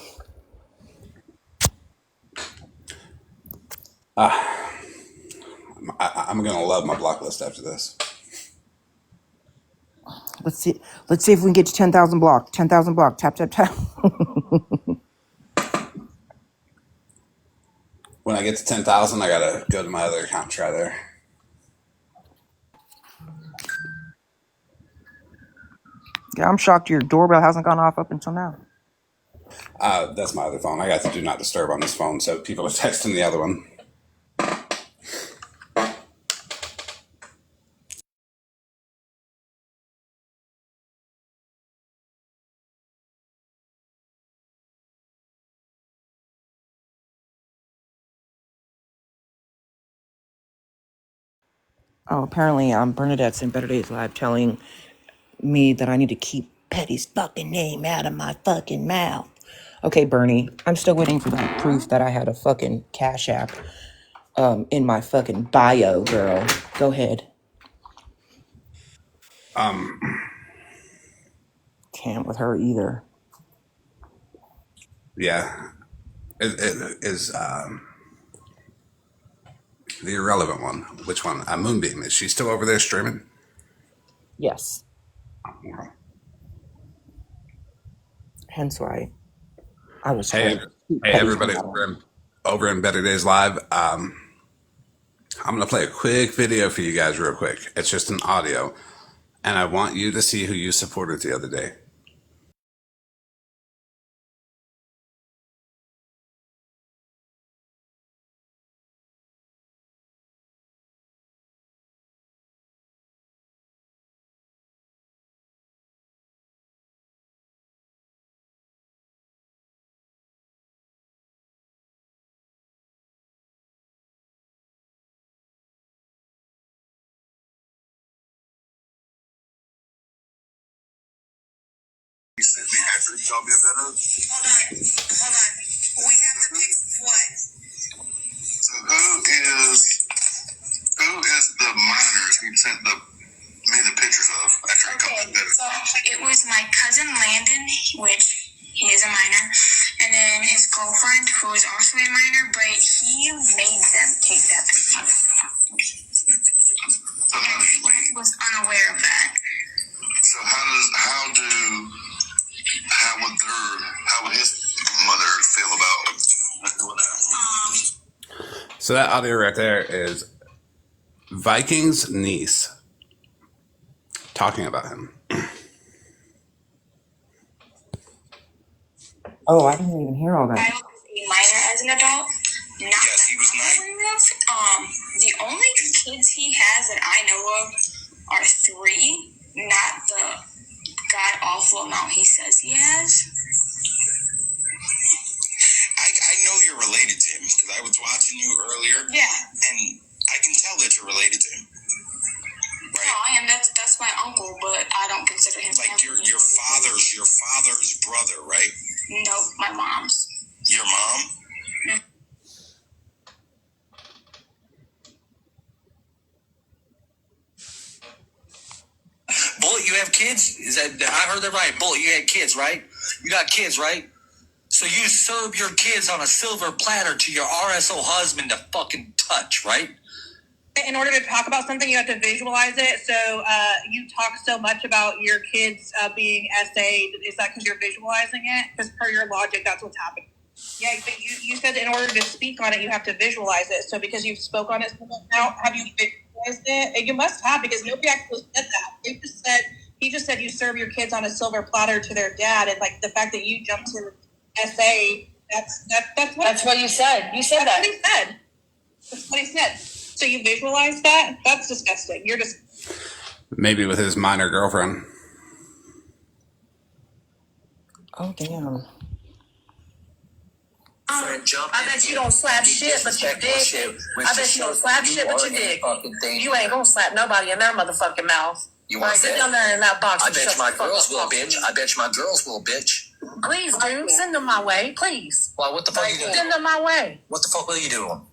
I'm gonna love my block list after this. Let's see if we can get to 10,000 blocked. 10,000 blocked. Tap, tap, tap. When I get to 10,000, I gotta go to my other account and try there. Yeah, I'm shocked your doorbell hasn't gone off up until now. That's my other phone. I got to do not disturb on this phone, so people are texting the other one. Oh, apparently Bernadette's in Better Days Live telling me that I need to keep Petty's fucking name out of my fucking mouth. Okay, Bernie, I'm still waiting for that proof that I had a fucking Cash App in my fucking bio, girl. Go ahead. Can't with her either. Yeah, it is the irrelevant one. Which one? Moonbeam. Is she still over there streaming? Yes. Okay. Hence why I was Hey, told. hey, everybody over in Better Days Live. I'm gonna play a quick video for you guys, real quick. It's just an audio, and I want you to see who you supported the other day. He sent me after he called me a pedo. Hold on. We have the pics of what? So who is the minors he sent me the pictures of after he called me a pedo? So it was my cousin Landon, which he is a minor, and then his girlfriend, who is also a minor, but he made them take that picture. So he was unaware of that. So how would his mother feel about doing that? So that audio right there is Viking's niece talking about him. Oh, I didn't even hear all that. I was a minor as an adult. Yes, he was not. The only kids he has that I know of are 3, not the god awful amount he says he has. I know you're related to him because I was watching you earlier. Yeah, and I can tell that you're related to him. Right? No, I am. That's my uncle, but I don't consider him like your father's brother, right? Nope, my mom's. Your mom? Mm-hmm. Bullet, you have kids? I heard that right. Bullet, you had kids, right? You got kids, right? So you serve your kids on a silver platter to your RSO husband to fucking touch, right? In order to talk about something, you have to visualize it. So you talk so much about your kids being SA'd. Is that because you're visualizing it? Because per your logic, that's what's happening. Yeah, but you said in order to speak on it, you have to visualize it. So because you've spoke on it now, have you visualized it? You must have, because nobody actually said that. He just said you serve your kids on a silver platter to their dad, and like the fact that you jumped to SA, that's what you said. You said that. What he said. what he said. So you visualize that? That's disgusting. You're just Maybe with his minor girlfriend. Oh damn. I bet you don't slap shit, but you dig. I bet you don't slap shit, but you dig. You ain't gonna slap nobody in their motherfucking mouth. You want to get down there in that box? I bet my girls will, bitch. I bet my girls will, bitch. Please, dude, send them my way, please. Well, what the fuck are you doing? Send them my way. What the fuck will you do to them?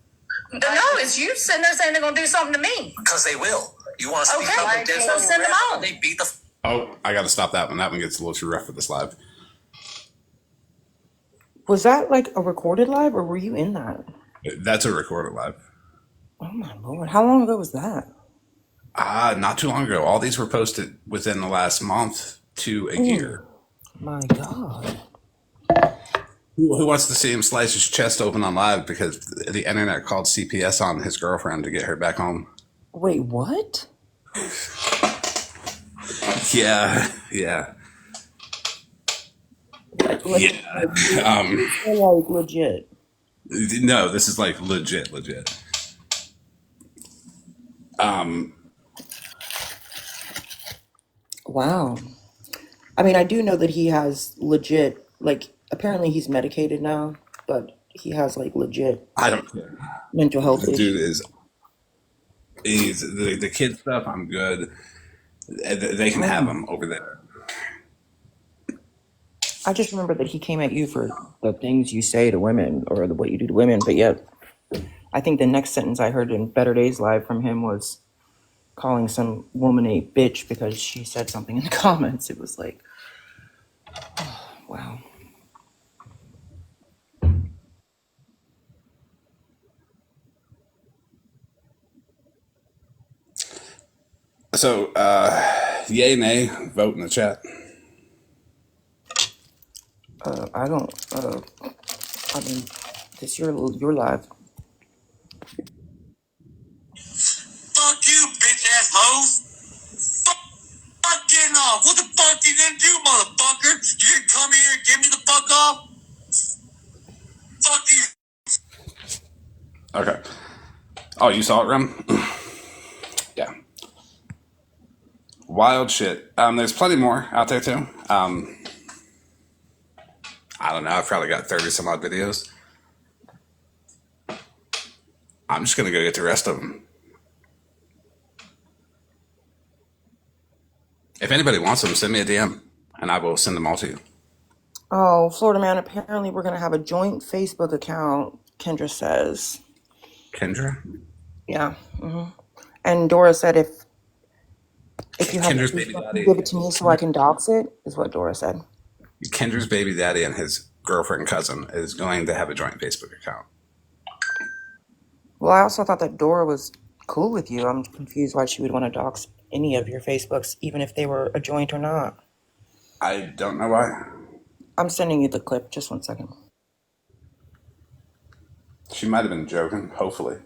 No, it's you sitting there saying they're gonna do something to me. Because they will. You want to speak up with this? So send them on. They beat the. Oh, I got to stop that one. That one gets a little too rough for this live. Was that like a recorded live or were you in that? That's a recorded live. Oh my lord. How long ago was that? Not too long ago. All these were posted within the last month to a year. My God. Who wants to see him slice his chest open on live because the internet called CPS on his girlfriend to get her back home? Wait, what? Yeah. Like legit. No, this is like legit. Wow. I mean, I do know that he has legit, like, apparently he's medicated now, but he has like legit I don't care. mental health The dude issues. he's the kid stuff. I'm good. They can have him over there. I just remember that he came at you for the things you say to women or what you do to women, but yet I think the next sentence I heard in Better Days Live from him was calling some woman a bitch because she said something in the comments. It was like, oh, wow. So, yay, nay, vote in the chat. I don't, I mean, this your live. Fuck you, bitch ass hoes. Fuck getting off. What the fuck you gonna do, motherfucker? You gonna come here and get me the fuck off? Fuck you. Okay. Oh, you saw it, Rem? Yeah. Wild shit. There's plenty more out there too. I don't know. I've probably got 30 some odd videos. I'm just gonna go get the rest of them. If anybody wants them, send me a DM, and I will send them all to you. Oh, Florida man, apparently we're going to have a joint Facebook account, Kendra says. Kendra? Yeah. And Dora said if you have Kendra's it, baby daddy. give it to me so I can dox it, is what Dora said. Kendra's baby daddy and his girlfriend cousin is going to have a joint Facebook account. Well, I also thought that Dora was cool with you. I'm confused why she would want to dox any of your Facebooks, even if they were a joint or not. I don't know why. I'm sending you the clip. Just 1 second. She might have been joking, hopefully.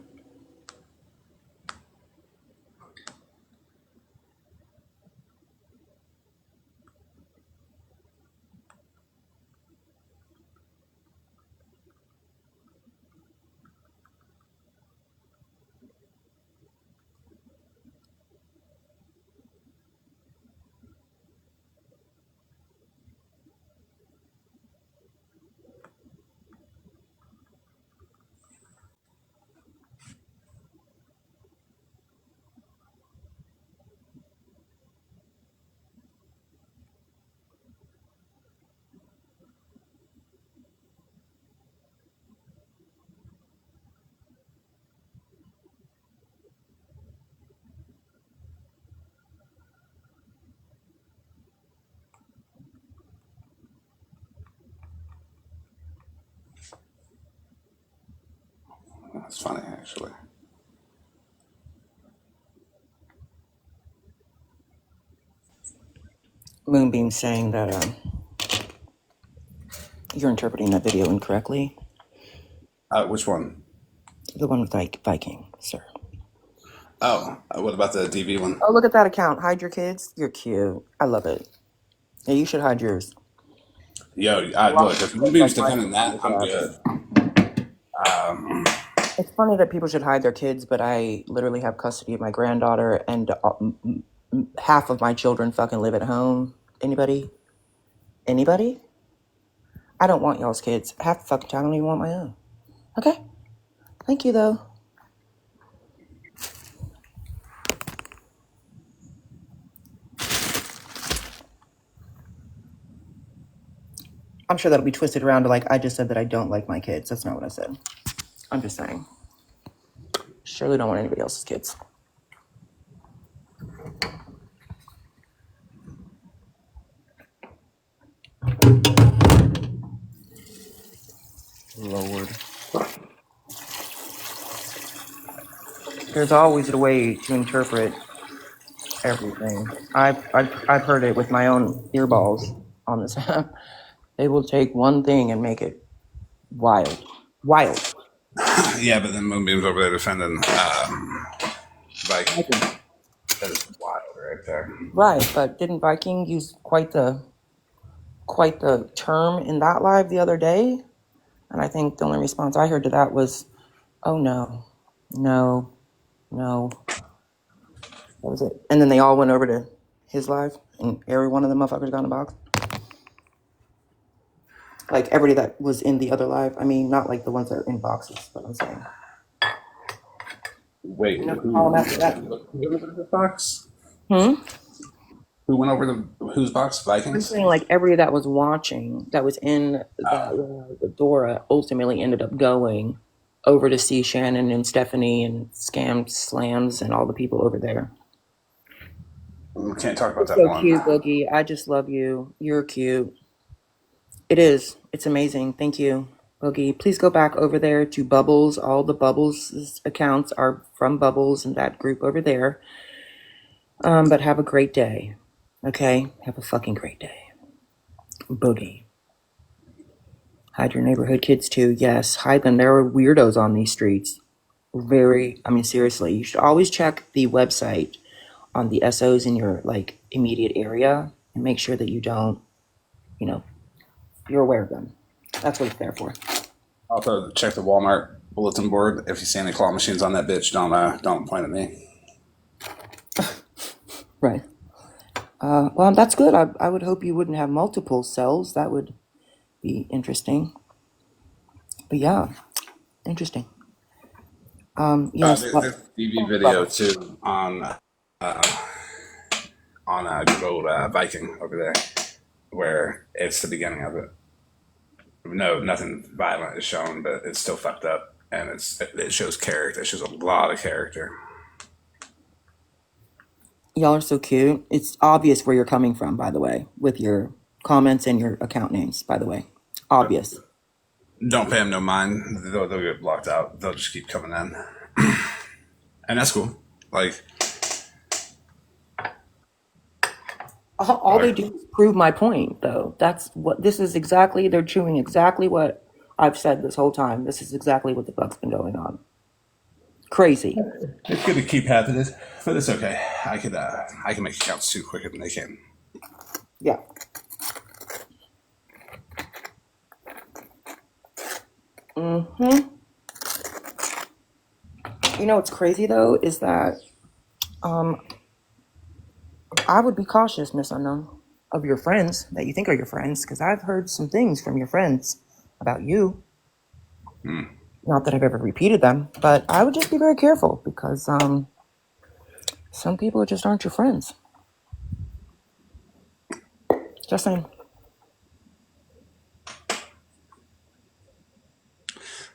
That's funny, actually. Moonbeam saying that you're interpreting that video incorrectly. Which one? The one with Viking, sir. Oh, what about the DV one? Oh, look at that account. Hide your kids. You're cute. I love it. Yeah, you should hide yours. Yo, look, if Moonbeam's defending that, I'm good. It's funny that people should hide their kids, but I literally have custody of my granddaughter, and half of my children fucking live at home. Anybody? Anybody? I don't want y'all's kids. Half the fucking time I don't even want my own. Okay. Thank you, though. I'm sure that'll be twisted around to like, I just said that I don't like my kids. That's not what I said. I'm just saying. Surely don't want anybody else's kids. Lord. There's always a way to interpret everything. I've heard it with my own earballs on this app. They will take one thing and make it wild. Wild. Yeah, but then Moonbeam's over there defending Viking. That is wild right there. Right, but didn't Viking use quite the term in that live the other day? And I think the only response I heard to that was, oh no. That was it. And then they all went over to his live, and every one of the motherfuckers got in a box. Like everybody that was in the other live. I mean, not like the ones that are in boxes, but I'm saying. Wait, You know, who call them after that. went over the box? Hmm? Who went over the whose box? I'm Vikings? saying like everybody that was watching, that was in the Dora, ultimately ended up going over to see Shannon and Stephanie and Scam Slams and all the people over there. We can't talk about that So one. cute, Boogie. I just love you. You're cute. It is. It's amazing. Thank you, Boogie. Please go back over there to Bubbles. All the Bubbles accounts are from Bubbles and that group over there. But have a great day. Okay? Have a fucking great day. Boogie. Hide your neighborhood kids too. Yes, hide them. There are weirdos on these streets. Seriously, you should always check the website on the SOs in your like immediate area and make sure that you don't, you're aware of them. That's what it's there for. Also, check the Walmart bulletin board. If you see any claw machines on that bitch, don't point at me. Right. Well, that's good. I would hope you wouldn't have multiple cells. That would be interesting. But yeah, interesting. Yes. There's a TV video too on good old Viking over there, where it's the beginning of it. No, nothing violent is shown, but it's still fucked up, and it shows character. It shows a lot of character. Y'all are so cute. It's obvious where you're coming from, by the way, with your comments and your account names, by the way. Obvious. Don't pay them no mind. They'll get blocked out. They'll just keep coming in. And that's cool. Like, all they do is prove my point, though. They're chewing exactly what I've said this whole time. This is exactly what the fuck's been going on. Crazy. it's good to keep half of this, but it's okay. I can make accounts too quicker than they can. Yeah. Mm-hmm. You know what's crazy, though, is that I would be cautious, Miss Unknown, of your friends that you think are your friends, because I've heard some things from your friends about you. Not that I've ever repeated them, but I would just be very careful because some people just aren't your friends. Just saying.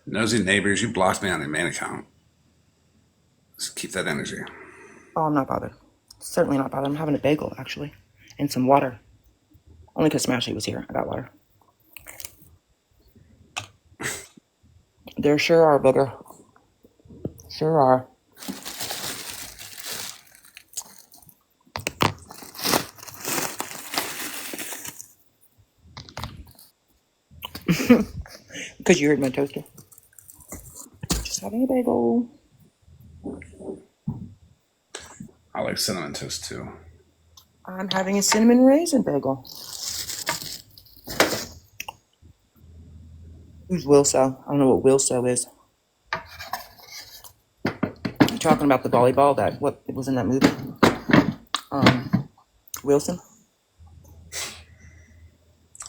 Nosy neighbors, you blocked me on the main account. Just keep that energy. Oh, I'm not bothered. Certainly not bothered. I'm having a bagel, actually, and some water. Only because Smashy was here. I got water. There sure are, booger. Sure are. Because you heard my toaster. Just having a bagel. I like cinnamon toast too. I'm having a cinnamon raisin bagel. Who's Wilso? I don't know what Wilso is. talking about the volleyball that what was in that movie? Wilson.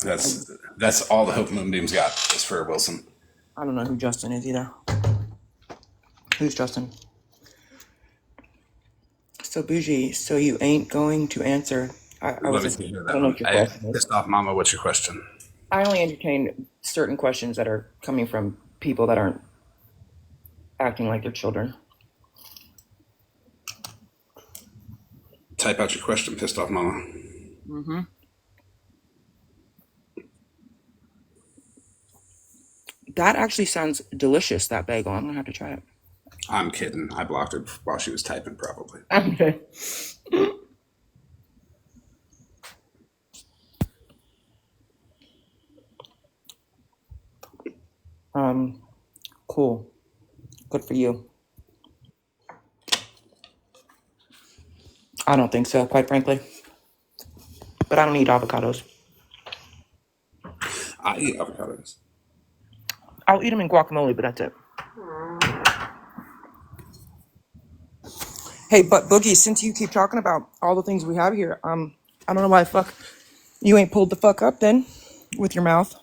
That's all the Hope Moonbeam's got is for Wilson. I don't know who Justin is either. Who's Justin? So Bougie, so you ain't going to answer. I don't know what your question is. Pissed off mama, what's your question? I only entertain certain questions that are coming from people that aren't acting like they're children. Type out your question, pissed off mama. Mm-hmm. That actually sounds delicious, that bagel. I'm going to have to try it. I'm kidding. I blocked her while she was typing, probably. Okay. Cool. Good for you. I don't think so, quite frankly. But I don't eat avocados. I eat avocados. I'll eat them in guacamole, but that's it. Hey, but Boogie, since you keep talking about all the things we have here, I don't know why the fuck you ain't pulled the fuck up then with your mouth.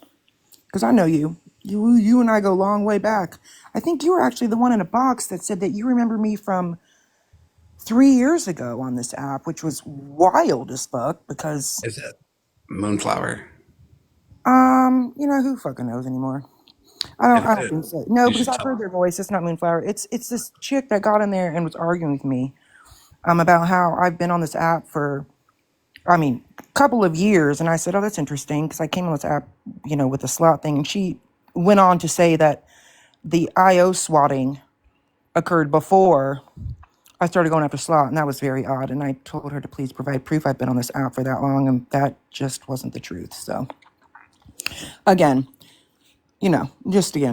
Because I know you. You and I go a long way back. I think you were actually the one in a box that said that you remember me from 3 years ago on this app, which was wild as fuck because... Is it Moonflower? Who fucking knows anymore? I don't think so. No, because I've heard their voice. It's not Moonflower. It's this chick that got in there and was arguing with me about how I've been on this app for, a couple of years. And I said, oh, that's interesting because I came on this app, with the slot thing. And she went on to say that the IO swatting occurred before I started going after slot. And that was very odd. And I told her to please provide proof I've been on this app for that long. And that just wasn't the truth. So, again,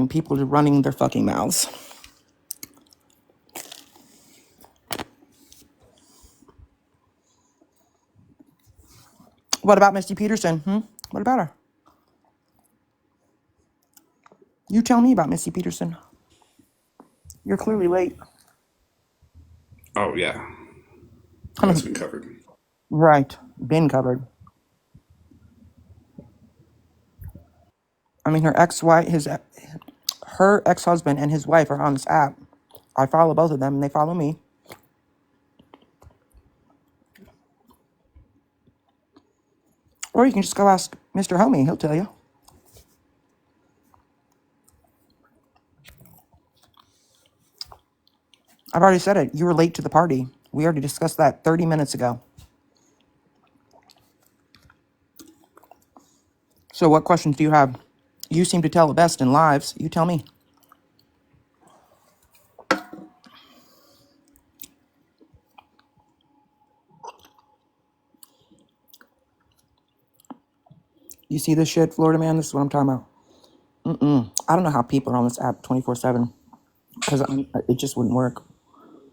people are running their fucking mouths. What about Misty Peterson? What about her? You tell me about Misty Peterson. You're clearly late. Oh, yeah. That's been covered. Right. Been covered. Her her ex-husband and his wife are on this app. I follow both of them and they follow me. Or you can just go ask Mr. Homie. He'll tell you. I've already said it. You were late to the party. We already discussed that 30 minutes ago. So what questions do you have? You seem to tell the best in lives. You tell me. You see this shit, Florida man? This is what I'm talking about. I don't know how people are on this app 24/7 because it just wouldn't work.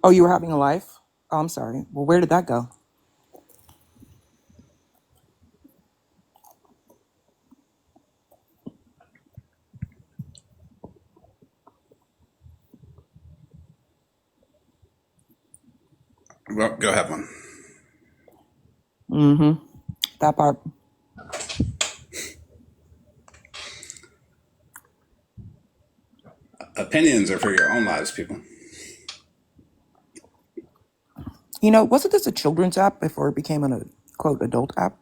Oh, you were having a life? Oh, I'm sorry. Well, where did that go? Well, go have one. That part. Opinions are for your own lives, people. Wasn't this a children's app before it became a quote adult app?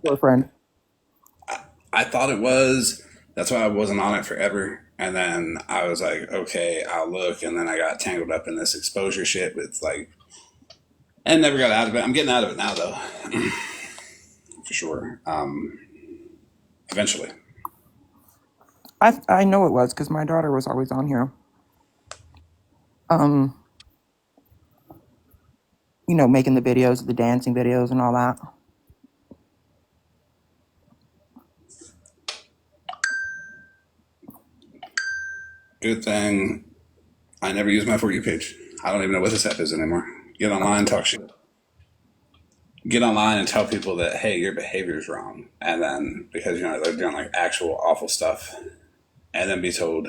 Girlfriend. I thought it was. That's why I wasn't on it forever. And then I was like, okay, I'll look. And then I got tangled up in this exposure shit with and never got out of it. I'm getting out of it now, though. For sure. Eventually. I know it was because my daughter was always on here. Making the videos, the dancing videos and all that. Good thing I never use my For You page. I don't even know what this app is anymore. Get online, talk shit. Get online and tell people that, hey, your behavior is wrong. And then, because, they're doing actual awful stuff. and then be told,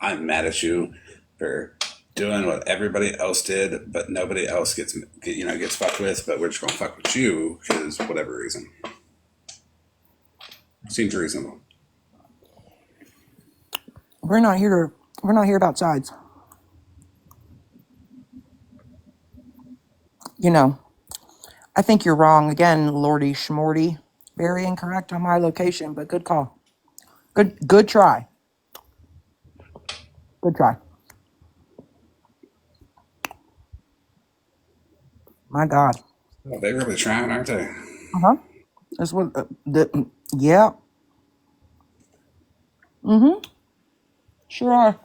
I'm mad at you for doing what everybody else did, but nobody else gets fucked with, but we're just gonna fuck with you because whatever reason. Seems reasonable. We're not here about sides. You know, I think you're wrong again, Lordy Schmorty. Very incorrect on my location, but good call. Good try. Good try. My God. Well, they're really trying, aren't they? Uh-huh. That's what yeah. Mm-hmm. Sure are.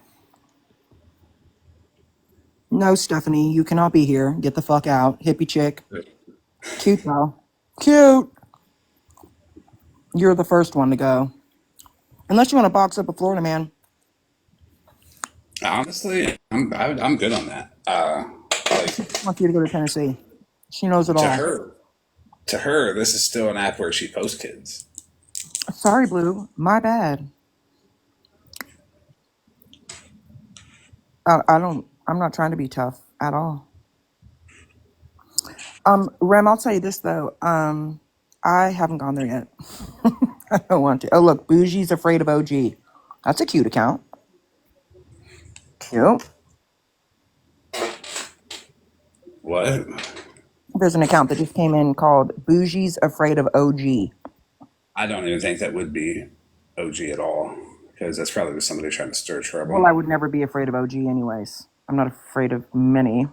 No, Stephanie, you cannot be here. Get the fuck out. Hippie chick. Cute though. Cute. You're the first one to go. Unless you want to box up a Florida man. Honestly, I'm good on that. Like I want you to go to Tennessee. She knows it to all. her, this is still an app where she posts kids. Sorry, Blue. My bad. I'm not trying to be tough at all. Rem, I'll tell you this though. I haven't gone there yet. I don't want to. Oh, look, Bougie's afraid of OG. That's a cute account. Cute. What? There's an account that just came in called Bougie's Afraid of OG. I don't even think that would be OG at all, because that's probably just somebody trying to stir trouble. Well, I would never be afraid of OG anyways. I'm not afraid of many.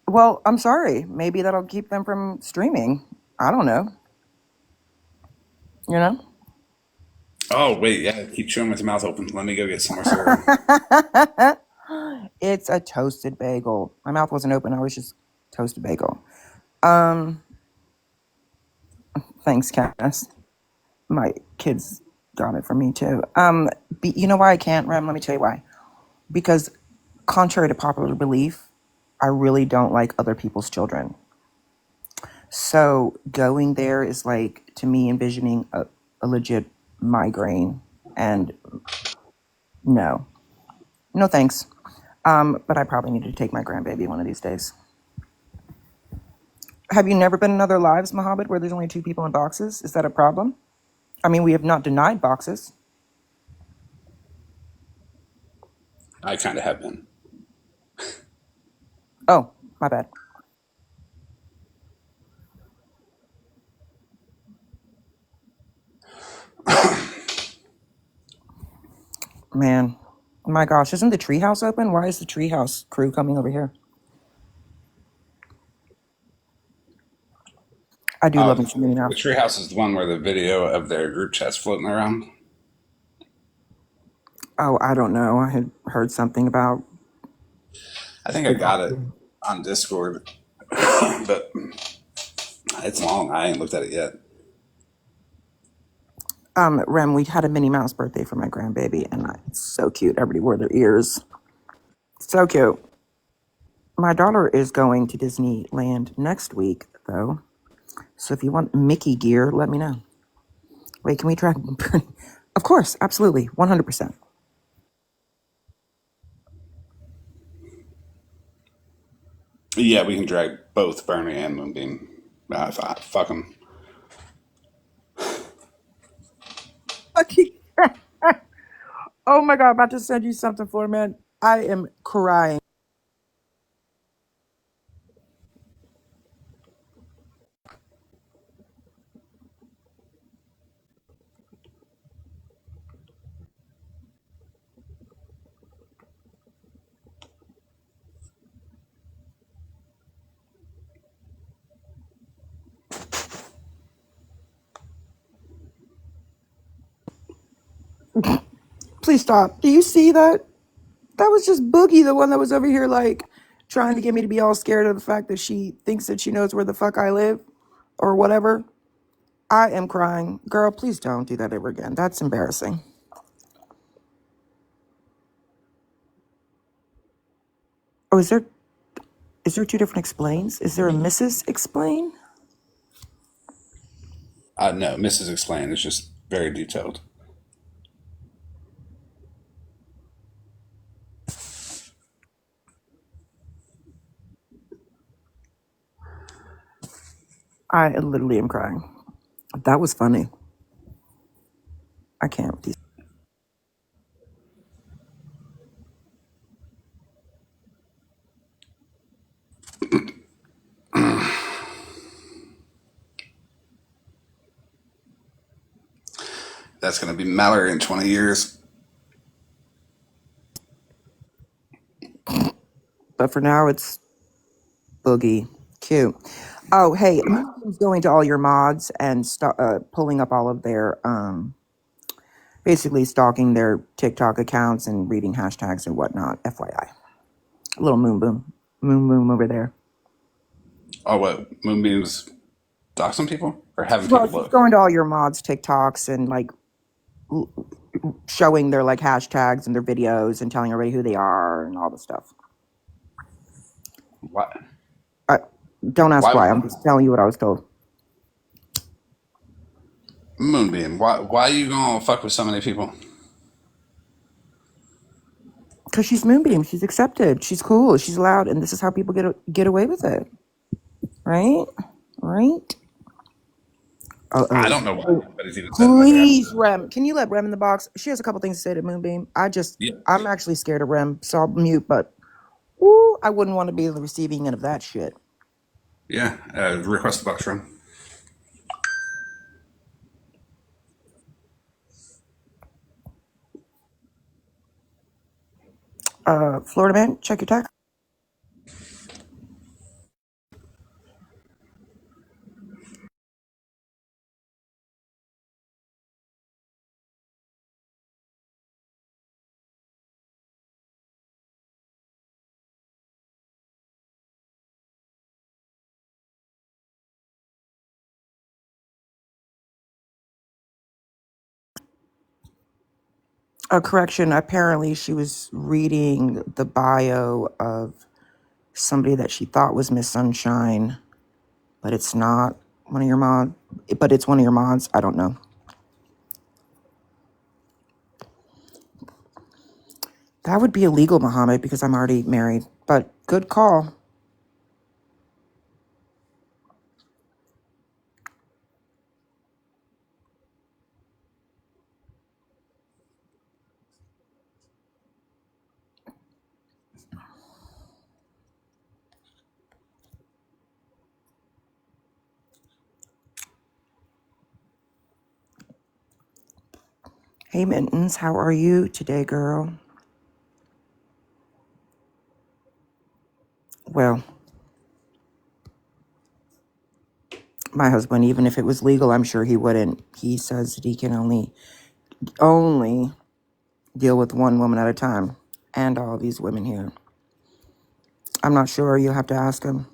Well, I'm sorry. Maybe that'll keep them from streaming. I don't know. You know? Oh wait, yeah, keep chewing with your mouth open. Let me go get some more cereal. It's a toasted bagel. My mouth wasn't open. I was just toasted bagel. Thanks, Cass. My kids got it for me too. You know why I can't, Rem? Let me tell you why. Because contrary to popular belief, I really don't like other people's children. So going there is like, to me, envisioning a legit migraine. And no thanks. But I probably need to take my grandbaby one of these days. Have you never been in other lives, Mohammed, where there's only 2 people in boxes? Is that a problem? I mean, we have not denied boxes. I kind of have been. Oh, my bad. Man, my gosh, isn't the treehouse open? Why is the treehouse crew coming over here? I do love me some Minnie The Mouse. treehouse is the one where the video of their group chat's floating around. Oh, I don't know. I had heard something about. I think I got it on Discord, but it's long. I ain't looked at it yet. Rem, we had a Minnie Mouse birthday for my grandbaby, and it's so cute. Everybody wore their ears. So cute. My daughter is going to Disneyland next week, though. So if you want Mickey gear, let me know. Wait, can we track? Of course, absolutely, 100%. Yeah, we can drag both Bernie and Moonbeam. Fuck them. Oh my God, I'm about to send you something, Florida man. I am crying. Please stop. Do you see that? That was just Boogie, the one that was over here, like, trying to get me to be all scared of the fact that she thinks that she knows where the fuck I live or whatever. I am crying. Girl, please don't do that ever again. That's embarrassing. Oh, is there 2 different explains? Is there a Mrs. Explain? No, Mrs. Explain is just very detailed. I literally am crying. That was funny. I can't. That's going to be Mallory in 20 years. But for now, it's Boogie. Cute. Oh, hey, Moonbeam's going to all your mods and pulling up all of their, basically stalking their TikTok accounts and reading hashtags and whatnot. FYI. A little Moon Boom over there. Oh, what? Moonbeam's doxing people? Or having Well, people she's look? going to all your mods' TikToks and like showing their like hashtags and their videos and telling everybody who they are and all the stuff. What? Don't ask Why? why. I'm just telling you what I was told. Moonbeam. Why are you going to fuck with so many people? Because she's Moonbeam. She's accepted. She's cool. She's loud. And this is how people get away with it. Right? Right? I Uh-oh. don't know why anybody's even said about her. Please, Rem. Can you let Rem in the box? She has a couple things to say to Moonbeam. Yeah. I'm actually scared of Rem, so I'll mute, but ooh, I wouldn't want to be the receiving end of that shit. Yeah. Request the box room. Florida man, check your text. A correction. Apparently, she was reading the bio of somebody that she thought was Miss Sunshine, but it's not one of your mods. But it's one of your mods. I don't know. That would be illegal, Muhammad, because I'm already married. But good call. Hey, Mittens, how are you today, girl? Well, my husband, even if it was legal, I'm sure he wouldn't. He says that he can only deal with one woman at a time, and all these women here. I'm not sure. You'll have to ask him.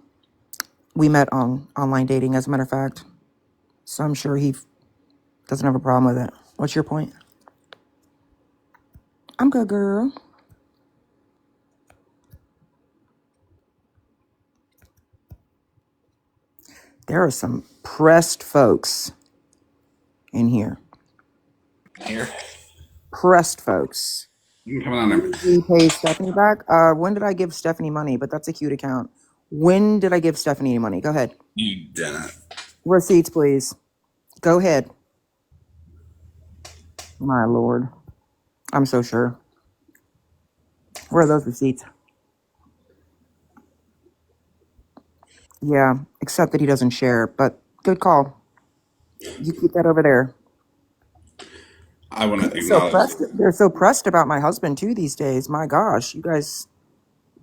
We met on online dating, as a matter of fact, so I'm sure he doesn't have a problem with it. What's your point? I'm good, girl. There are some pressed folks in here. Here. Pressed folks. You can come on in. We pay Stephanie back. When did I give Stephanie money? But that's a cute account. When did I give Stephanie money? Go ahead. You didn't. Receipts, please. Go ahead. My lord. I'm so sure. Where are those receipts? Yeah, except that he doesn't share, but good call. You keep that over there. I want to So acknowledge. pressed. They're so pressed about my husband too these days. My gosh, you guys.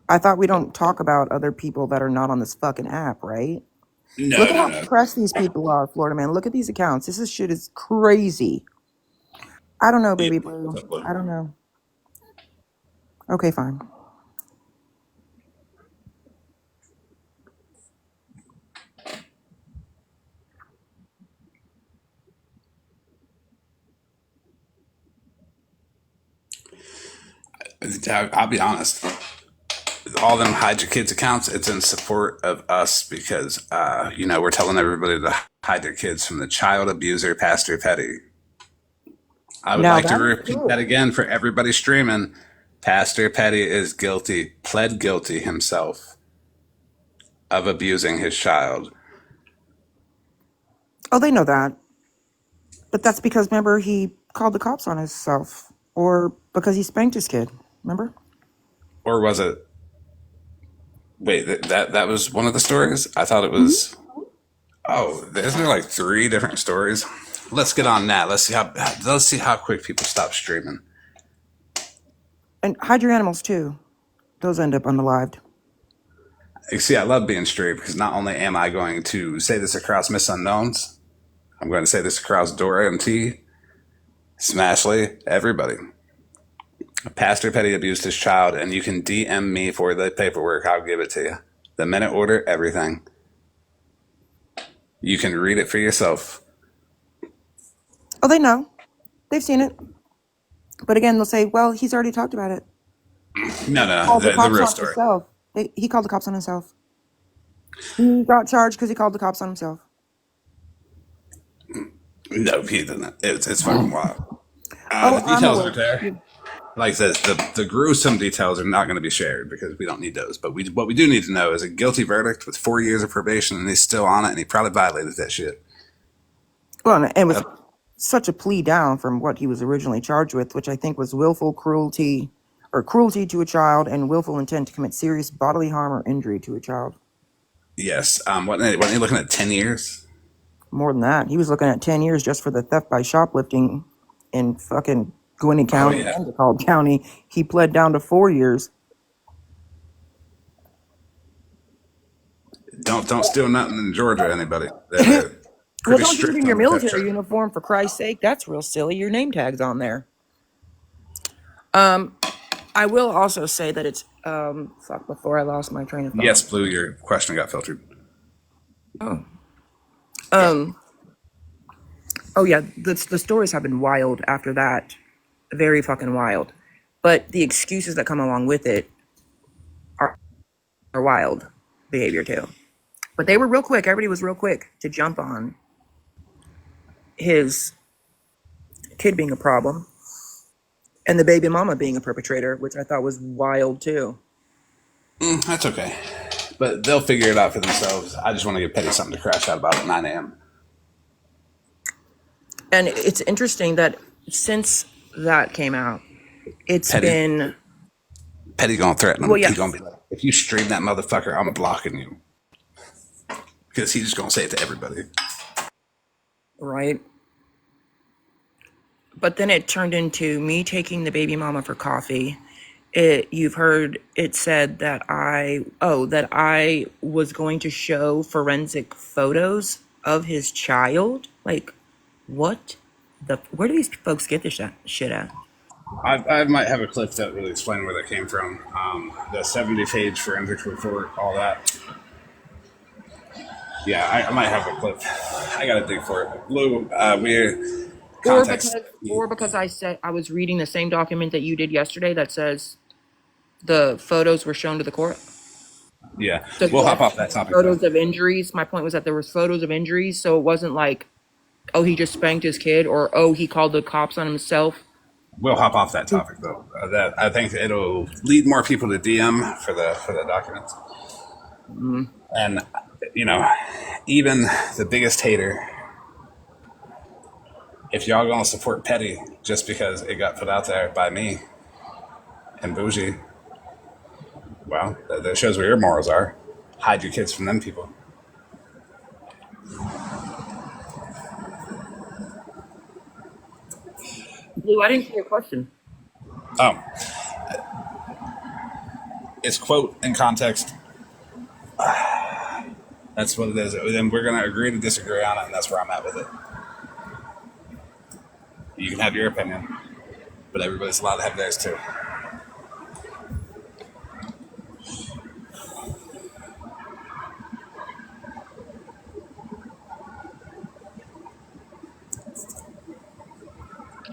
I thought we don't talk about other people that are not on this fucking app, right? Look No, at no, how no. pressed these people are, Florida man. Look at these accounts. Shit is crazy. I don't know, Yeah. baby blue. I don't know. Okay, fine. I'll be honest. All them hide your kids accounts, it's in support of us because, we're telling everybody to hide their kids from the child abuser, Pastor Petty. I would Now like to that is repeat that good. again for everybody streaming. Pastor Petty is guilty, pled guilty himself of abusing his child. Oh, they know that. But that's because, remember, he called the cops on himself. Or because he spanked his kid. Remember? Or was it? Wait, that was one of the stories? I thought it was. Oh, isn't there like 3 different stories? Let's get on that. Let's see how quick people stop streaming. And hide your animals, too. Those end up unalived. You see, I love being straight because not only am I going to say this across Miss Unknowns, I'm going to say this across Dora and T, Smashley, everybody. Pastor Petty abused his child, and you can DM me for the paperwork. I'll give it to you. The minute order, everything. You can read it for yourself. Oh, they know. They've seen it. But again, they'll say, well, he's already talked about it. No, the real story. He called the cops on himself. He got charged because he called the cops on himself. No, he didn't. It's fucking wild. Oh, The details are there. Like I said, the gruesome details are not going to be shared because we don't need those. But what we do need to know is a guilty verdict with 4 years of probation, and he's still on it, and he probably violated that shit. Well, and it was such a plea down from what he was originally charged with, which I think was willful cruelty or cruelty to a child and willful intent to commit serious bodily harm or injury to a child. Yes. Wasn't he looking at 10 years? More than that. He was looking at 10 years just for the theft by shoplifting in fucking Gwinnett County and DeKalb County. He pled down to 4 years. Don't steal nothing in Georgia, anybody. Well, don't do it in your military uniform, for Christ's sake. That's real silly. Your name tag's on there. I will also say that it's before I lost my train of thought. Yes, Blue, your question got filtered. Oh. Oh yeah, the stories have been wild after that. Very fucking wild. But the excuses that come along with it are wild behavior too. But they were real quick. Everybody was real quick to jump on his kid being a problem and the baby mama being a perpetrator, which I thought was wild too. That's okay. But they'll figure it out for themselves. I just want to give Petty something to crash out about at 9 a.m. And it's interesting that since that came out, it's been... Petty gonna threaten him. Well, yeah. He's gonna be like, if you stream that motherfucker, I'm blocking you. Because he's just gonna say it to everybody. Right. But then it turned into me taking the baby mama for coffee. You've heard it said that I was going to show forensic photos of his child. Like, what? Where do these folks get this shit at? I might have a clip that will explain where that came from. The 70-page forensic report, all that. Yeah, I might have a clip. I gotta dig for it. Blue, we're context. Or because I said I was reading the same document that you did yesterday that says the photos were shown to the court. Yeah, we'll hop off that topic. Photos of injuries. My point was that there was photos of injuries, so it wasn't like, oh, he just spanked his kid, or oh, he called the cops on himself. We'll hop off that topic though. That I think it'll lead more people to DM for the documents. And even the biggest hater, if y'all gonna support Petty just because it got put out there by me and Bougie, well, that shows where your morals are. Hide your kids from them people. Blue, I didn't hear your question. Oh. It's quote in context. That's what it is. Then we're going to agree to disagree on it, and that's where I'm at with it. You can have your opinion, but everybody's allowed to have theirs too.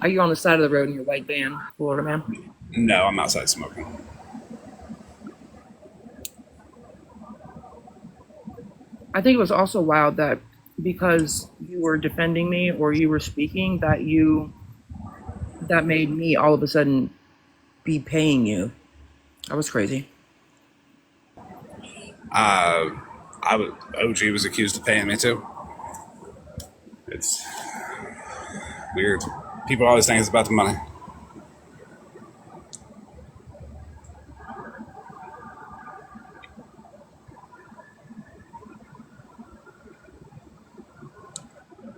Are you on the side of the road in your white van, Florida man? No, I'm outside smoking. I think it was also wild that because you were defending me or you were speaking, that made me all of a sudden be paying you. That was crazy. OG was accused of paying me too. It's weird. People always think it's about the money.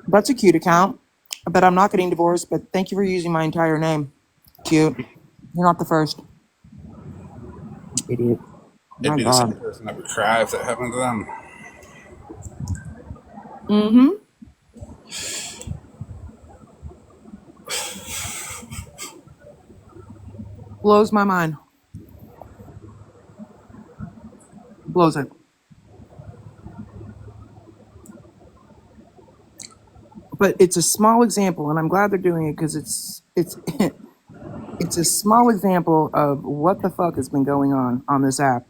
That's a cute account. But I'm not getting divorced, but thank you for using my entire name. Cute. You're not the first. Idiot. It'd My be the same God. person that would cry if that happened to them. Mm-hmm. Blows my mind. Blows it. But it's a small example, and I'm glad they're doing it because it's it's a small example of what the fuck has been going on this app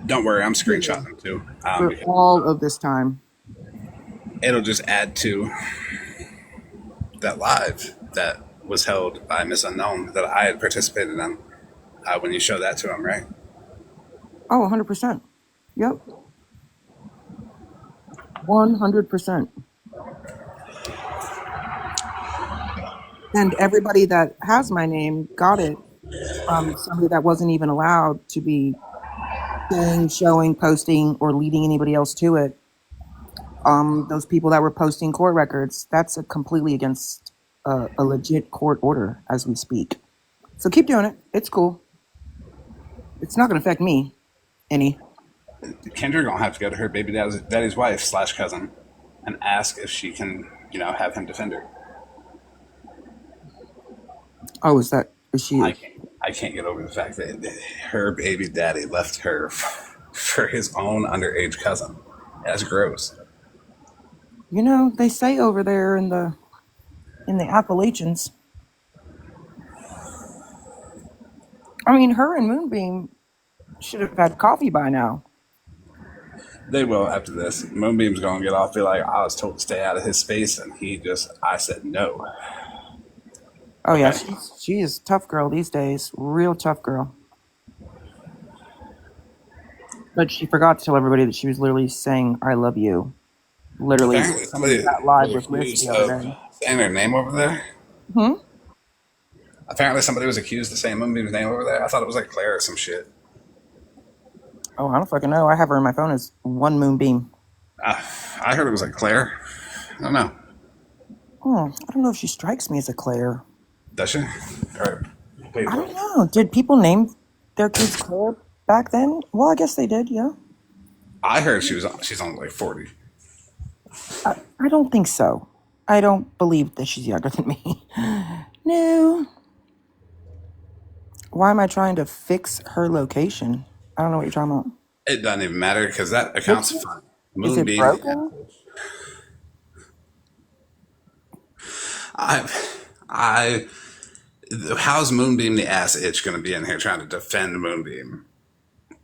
Don't worry, I'm screenshotting them too. for Because all of this time. it'll just add to that live that was held by Miss Unknown that I had participated in when you show that to him, right? Oh, 100%. Yep. 100%. And everybody that has my name got it from somebody that wasn't even allowed to be saying, showing, posting, or leading anybody else to it. Those people that were posting court records, that's completely against a legit court order as we speak. So keep doing it. It's cool. It's not going to affect me any. Kendra gonna have to go to her baby daddy's wife / cousin and ask if she can, have him defend her. Oh, is she? I can't get over the fact that her baby daddy left her for his own underage cousin. That's gross. They say over there in the Appalachians. I mean, her and Moonbeam should have had coffee by now. They will after this. Moonbeam's gonna get off, be like, I was told to stay out of his space, and I said no. Oh yeah, she is a tough girl these days. Real tough girl. But she forgot to tell everybody that she was literally saying "I love you." Literally, Apparently somebody that live with accused Liz the other of day. saying their name over there. Hmm. Apparently somebody was accused of saying Moonbeam's name over there. I thought it was like Claire or some shit. Oh, I don't fucking know. I have her in my phone as one Moonbeam. I heard it was like Claire. I don't know. I don't know if she strikes me as a Claire. Does she? Or, I don't know. Did people name their kids Claire back then? Well, I guess they did. Yeah. I heard she's only like 40. I don't think so. I don't believe that she's younger than me. No. Why am I trying to fix her location? I don't know what you're talking about. It doesn't even matter because that account's fine. Is it broken? How's Moonbeam the ass itch going to be in here trying to defend Moonbeam?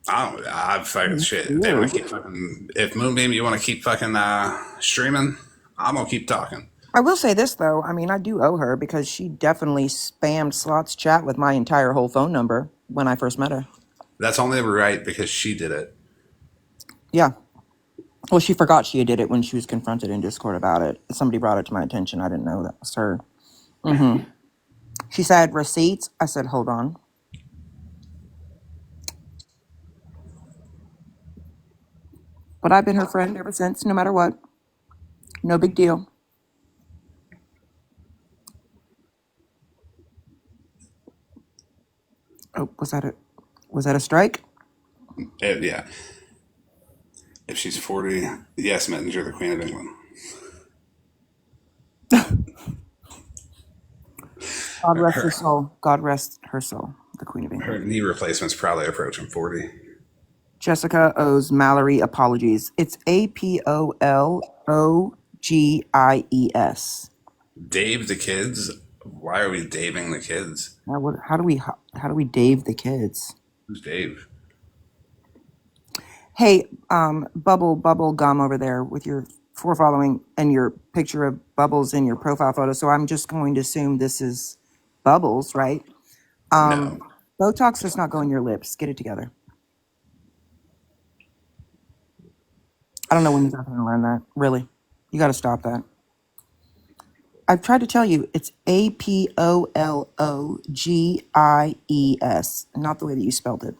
I'm fucking shit. If Moonbeam, you want to keep fucking streaming, I'm gonna keep talking. I will say this though. I mean, I do owe her because she definitely spammed Slot's chat with my entire whole phone number when I first met her. That's only right because she did it. Yeah. Well, she forgot she did it when she was confronted in Discord about it. Somebody brought it to my attention. I didn't know that was her. Mm-hmm. She said receipts. I said, hold on. But I've been her friend ever since, no matter what. No big deal. Oh, was that a strike? Yeah. If she's 40, yes, Mittens, you're the Queen of England. God rest her soul. God rest her soul. The Queen of England. Her knee replacement's probably approaching 40. Jessica owes Mallory apologies. It's APOLOGIES. Dave the kids? Why are we daving the kids? Now, how do we Dave the kids? Who's Dave? Hey, Bubble Gum over there with your following and your picture of Bubbles in your profile photo. So I'm just going to assume this is Bubbles, right? No. Botox does not go in your lips. Get it together. I don't know when you're going to learn that. Really, you got to stop that. I've tried to tell you, it's Apologies, not the way that you spelled it.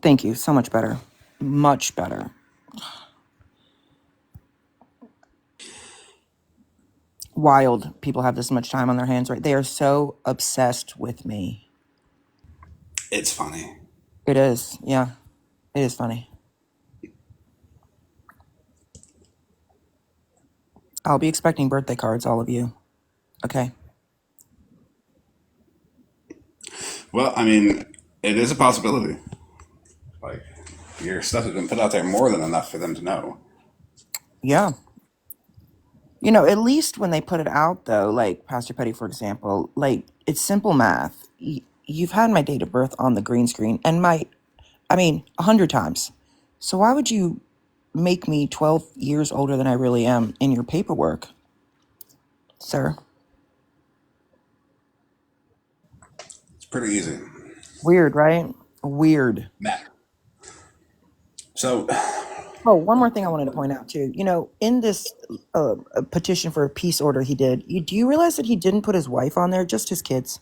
Thank you. So much better. Much better. Wild people have this much time on their hands, right? They are so obsessed with me. It's funny. It is. Yeah. It is funny. I'll be expecting birthday cards, all of you. Okay. Well, I mean, it is a possibility. Like, your stuff has been put out there more than enough for them to know. Yeah. You know, at least when they put it out, though, like Pastor Petty, for example, like it's simple math. You've had my date of birth on the green screen and 100 times. So why would you make me 12 years older than I really am in your paperwork, sir? It's pretty easy. Weird, right? Weird. Matt. So, Oh, one more thing I wanted to point out too. You know, in this petition for a peace order he did, do you realize that he didn't put his wife on there, just his kids?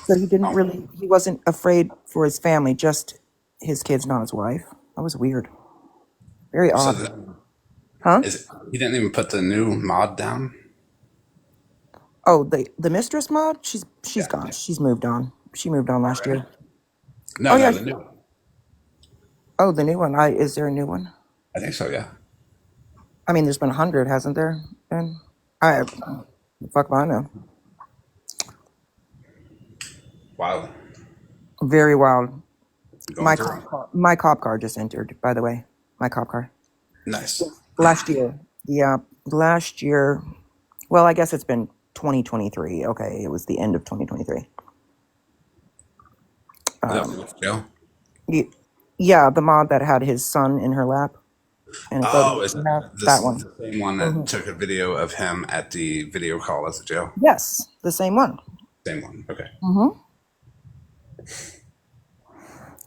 So he wasn't afraid for his family, just his kids, not his wife. That was weird. Very odd. Huh? He didn't even put the new mod down? Oh, the mistress mod? She's gone. She's moved on. She moved on last year. No, the new one. Oh, the new one. Is there a new one? I think so, yeah. I mean, there's been 100, hasn't there? And fuck if I know. Wild. Very wild. My cop car just entered, by the way. My cop car. Nice. Last year. Yeah, last year. Well, I guess it's been 2023. Okay, it was the end of 2023. Yeah, the mod that had his son in her lap. And is that one? The same one that took a video of him at the video call at the jail? Yes, the same one. Same one, okay.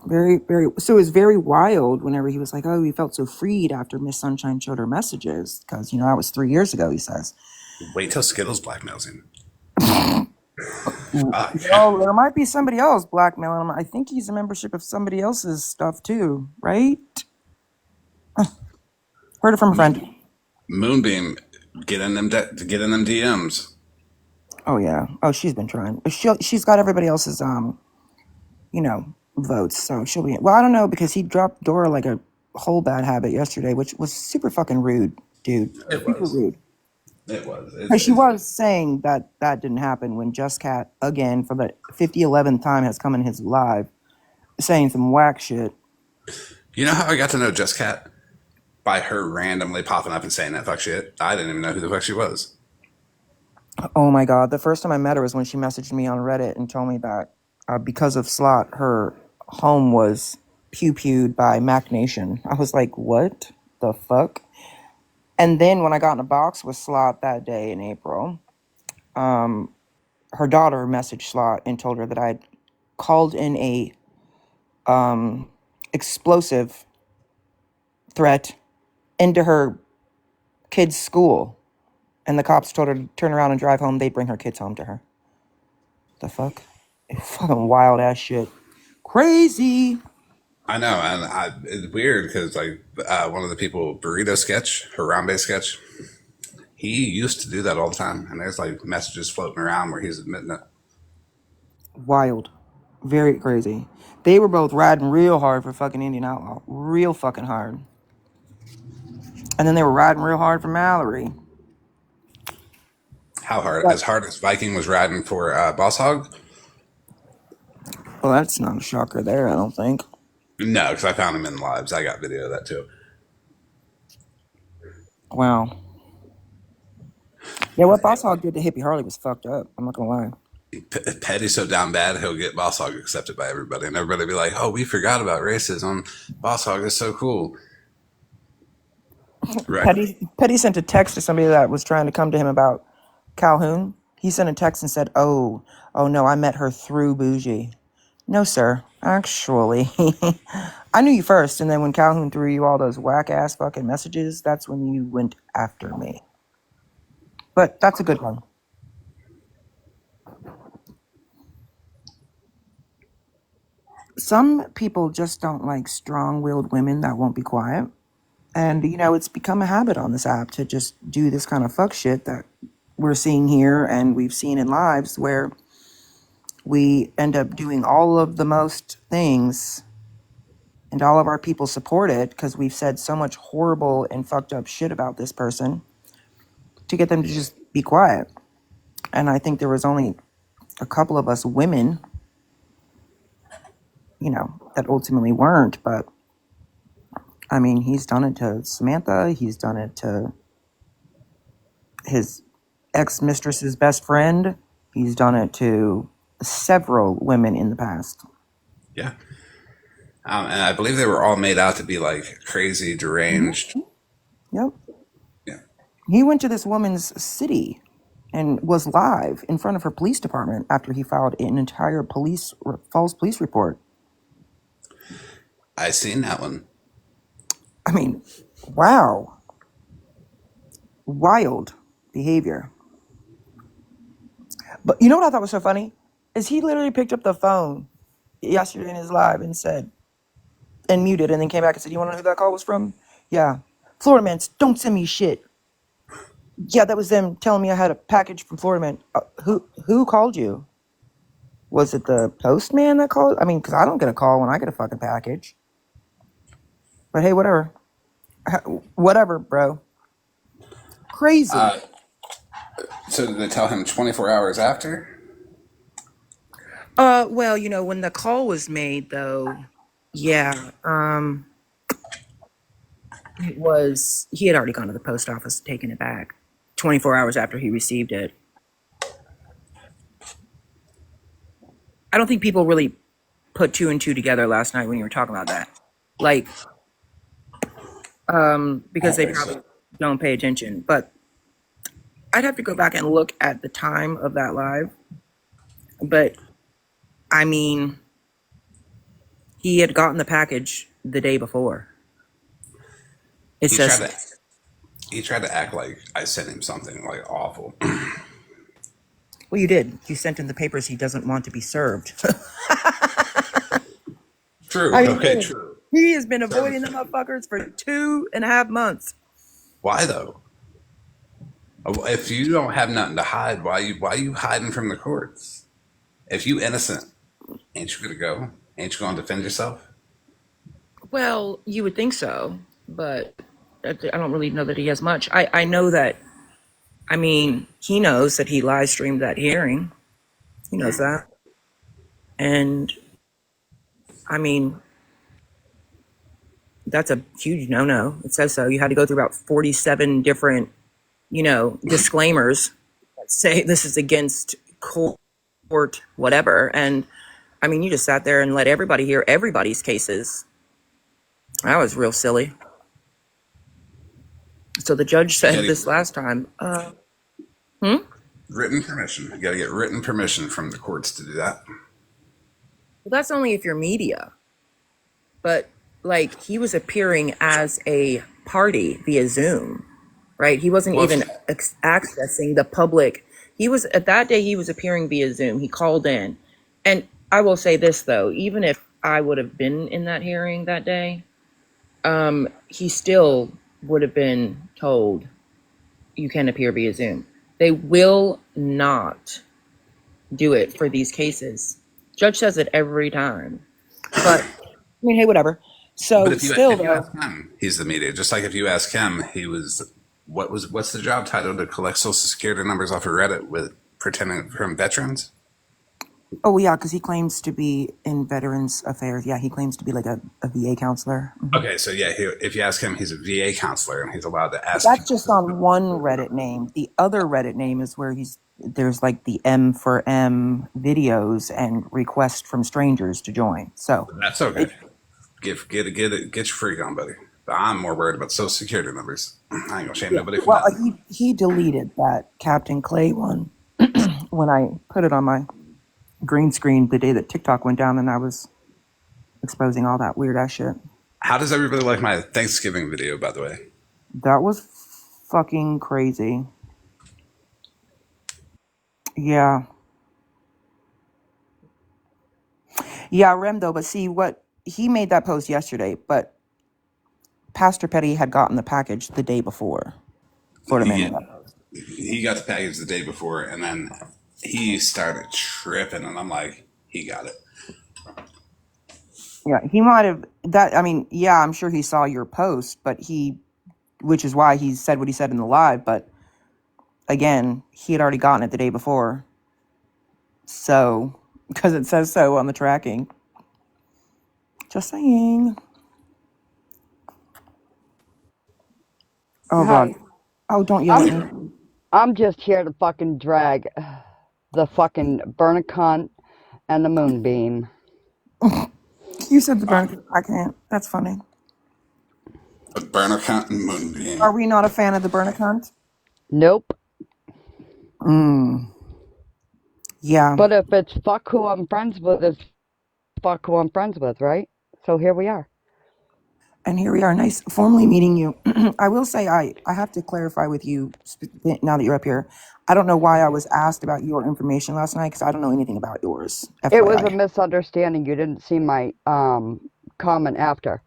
Very, very. So it was very wild whenever he was like, oh, he felt so freed after Miss Sunshine showed her messages. Because, that was 3 years ago, he says. Wait till Skittles blackmails him. Oh, there might be somebody else blackmailing him. I think he's a membership of somebody else's stuff too, right? Heard it from a friend. Moonbeam, get in them DMs. Oh yeah. Oh, she's been trying. She's got everybody else's votes, so she'll be. Well, I don't know, because he dropped Dora like a whole bad habit yesterday, which was super fucking rude, dude. Super rude. It was. She was saying that didn't happen when Just Cat, again, for the 11th time, has come in his live saying some whack shit. You know how I got to know Just Cat? By her randomly popping up and saying that fuck shit. I didn't even know who the fuck she was. Oh my God. The first time I met her was when she messaged me on Reddit and told me that because of Slot, her home was pew-pewed by Mac Nation. I was like, what the fuck? And then when I got in a box with Slot that day in April, her daughter messaged Slot and told her that I'd called in a explosive threat into her kid's school. And the cops told her to turn around and drive home. They'd bring her kids home to her. The fuck? Fucking wild ass shit. Crazy. I know, and it's weird because one of the people, Burrito Sketch, Harambe Sketch, he used to do that all the time, and there's messages floating around where he's admitting it. Wild. Very crazy. They were both riding real hard for fucking Indian Outlaw. Real fucking hard. And then they were riding real hard for Mallory. How hard? As hard as Viking was riding for Boss Hog? Well, that's not a shocker there, I don't think. No, because I found him in lives. I got video of that too. Wow. Yeah, what Boss Hog did to Hippie Harley was fucked up. I'm not gonna lie. Petty's so down bad, he'll get Boss Hog accepted by everybody, and everybody be like, "Oh, we forgot about racism. Boss Hog is so cool." Right. Petty sent a text to somebody that was trying to come to him about Calhoun. He sent a text and said, oh no, I met her through Bougie. No, sir. Actually, I knew you first, and then when Calhoun threw you all those whack-ass fucking messages, that's when you went after me. But that's a good one. Some people just don't like strong-willed women that won't be quiet. And, it's become a habit on this app to just do this kind of fuck shit that we're seeing here and we've seen in lives where we end up doing all of the most things and all of our people support it because we've said so much horrible and fucked up shit about this person to get them to just be quiet. And I think there was only a couple of us women, that ultimately weren't. But, I mean, he's done it to Samantha. He's done it to his ex-mistress's best friend. He's done it to several women in the past. Yeah. And I believe they were all made out to be like crazy, deranged. Yep. Yeah. He went to this woman's city and was live in front of her police department after he filed an entire false police report. I seen that one. I mean, wow. Wild behavior. But you know what I thought was so funny? Is he literally picked up the phone yesterday in his live and said, and muted, and then came back and said, you want to know who that call was from? Yeah. Florida man, don't send me shit. Yeah, that was them telling me I had a package from Florida man. Who called you? Was it the postman that called? I mean, because I don't get a call when I get a fucking package. But hey, whatever. Whatever, bro. Crazy. So did they tell him 24 hours after? Well, when the call was made, though, yeah, he had already gone to the post office, taken it back 24 hours after he received it. I don't think people really put two and two together last night when you were talking about that. Like, because they probably don't pay attention. But I'd have to go back and look at the time of that live. But, I mean, he had gotten the package the day before. He tried to act like I sent him something like awful. Well, you did. You sent him the papers he doesn't want to be served. True. True. He has been avoiding them motherfuckers for 2.5 months. Why though? If you don't have nothing to hide, why you hiding from the courts? If you innocent, ain't you gonna go? Ain't you gonna defend yourself? Well, you would think so, but I don't really know that he has much. I know that. I mean, he knows that he live streamed that hearing. He knows that, and I mean, that's a huge no-no. It says so. You had to go through about 47 different, disclaimers that say this is against court, whatever. And I mean, you just sat there and let everybody hear everybody's cases. That was real silly. So the judge said this last time. Written permission. You got to get written permission from the courts to do that. Well, that's only if you're media. But, he was appearing as a party via Zoom, right? He wasn't even accessing the public. He was appearing via Zoom. He called in. And I will say this, though. Even if I would have been in that hearing that day, he still would have been told you can appear via Zoom. They will not do it for these cases. Judge says it every time. But, I mean, hey, whatever. So, but if you ask him, he's the media. Just like if you ask him, he was, what's the job title to collect social security numbers off of Reddit with pretending from veterans? Oh, yeah, because he claims to be in Veterans Affairs. Yeah, he claims to be like a VA counselor. Mm-hmm. Okay, so yeah, if you ask him, he's a VA counselor, and he's allowed to ask. That's just on one Reddit name. The other Reddit name is where there's like the M for M videos and requests from strangers to join. So that's okay. Get your freak on, buddy. But I'm more worried about social security numbers. I ain't gonna shame nobody for that. He deleted that Captain Clay one. when I put it on my green screen the day that TikTok went down and I was exposing all that weird ass shit. How does everybody like my Thanksgiving video, by the way? That was fucking crazy. Yeah. Yeah, Remdo, but see what he made that post yesterday, but Pastor Petty had gotten the package the day before. Florida Man Yeah, made that post. he got the package the day before, and then he started tripping, and I'm like, he got it. Yeah, he might have that. I mean, yeah, I'm sure he saw your post, but which is why he said what he said in the live. But again, he had already gotten it the day before. So, because it says so on the tracking. Just saying. Oh, God. Hi. Oh, don't yell at me. I'm just here to fucking drag the fucking Burnicon and the Moonbeam. You said the burn. I can't. That's funny. A burner count and moonbeam. Are we not a fan of the Bernicant? Nope. Yeah. But if it's fuck who I'm friends with, it's fuck who I'm friends with, right? So here we are. And here we are. Nice formally meeting you. I will say I have to clarify with you now that you're up here. I don't know why I was asked about your information last night because I don't know anything about yours. It was a FYI. misunderstanding. You didn't see my comment after.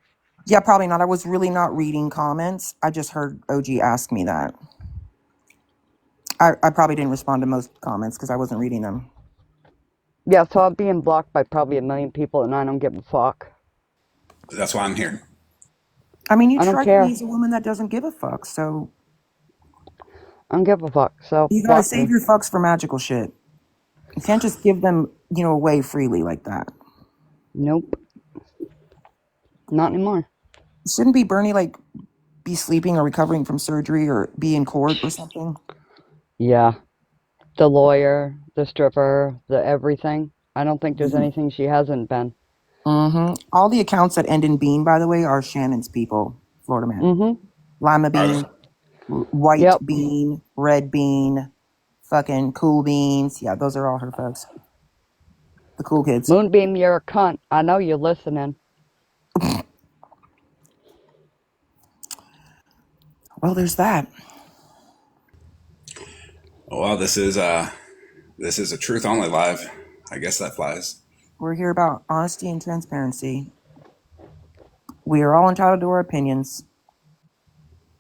Yeah, probably not. I was really not reading comments. I just heard OG ask me that. I probably didn't respond to most comments because I wasn't reading them. Yeah, so I'm being blocked by probably 1 million people and I don't give a fuck. That's why I'm here. I mean, you I don't strike me care. as a woman that doesn't give a fuck, so I don't give a fuck. So you gotta block save me. your fucks for magical shit. You can't just give them, away freely like that. Nope. Not anymore. Shouldn't be Bernie be sleeping or recovering from surgery or be in court or something? Yeah. The lawyer, the stripper, the everything. I don't think there's anything she hasn't been. All the accounts that end in bean, by the way, are Shannon's people, Florida Man. Lima bean, white Yep. bean, red bean, fucking cool beans. Yeah, those are all her folks. The cool kids. Moonbeam, you're a cunt. I know you're listening. Well, there's that. Well, this is a truth only live. I guess that flies. We're here about honesty and transparency. We are all entitled to our opinions,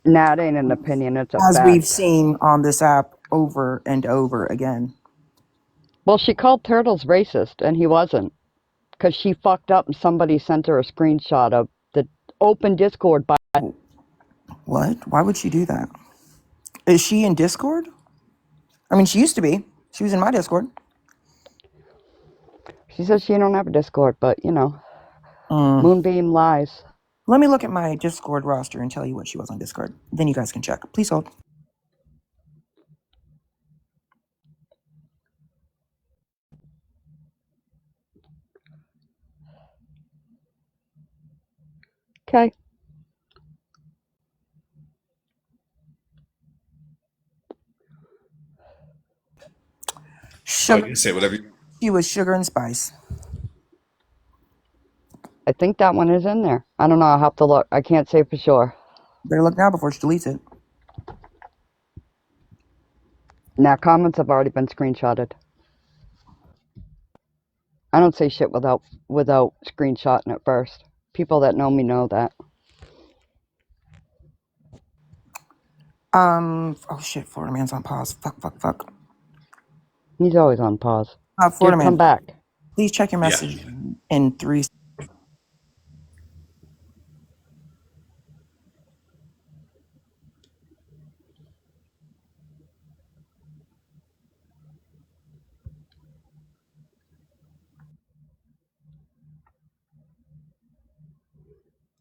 Nah, it ain't an opinion, it's a as we've fact. seen on this app over and over again. Well, she called Turtles racist, and he wasn't. Because she fucked up and somebody sent her a screenshot of the open Discord by. What? Why would she do that? Is she in Discord? I mean, she used to be. She was in my Discord. She says she don't have a Discord, but, Moonbeam lies. Let me look at my Discord roster and tell you what she was on Discord. Then you guys can check. Please hold. Okay. Oh, Sugar. you can say whatever. She was Sugar and Spice. I think that one is in there. I don't know. I'll have to look. I can't say for sure. Better look now before she deletes it. Now, comments have already been screenshotted. I don't say shit without screenshotting it first. People that know me know that. Oh shit, Florida Man's on pause. Fuck. He's always on pause. Florida Dude, come Man, back. please check your message in 3 seconds.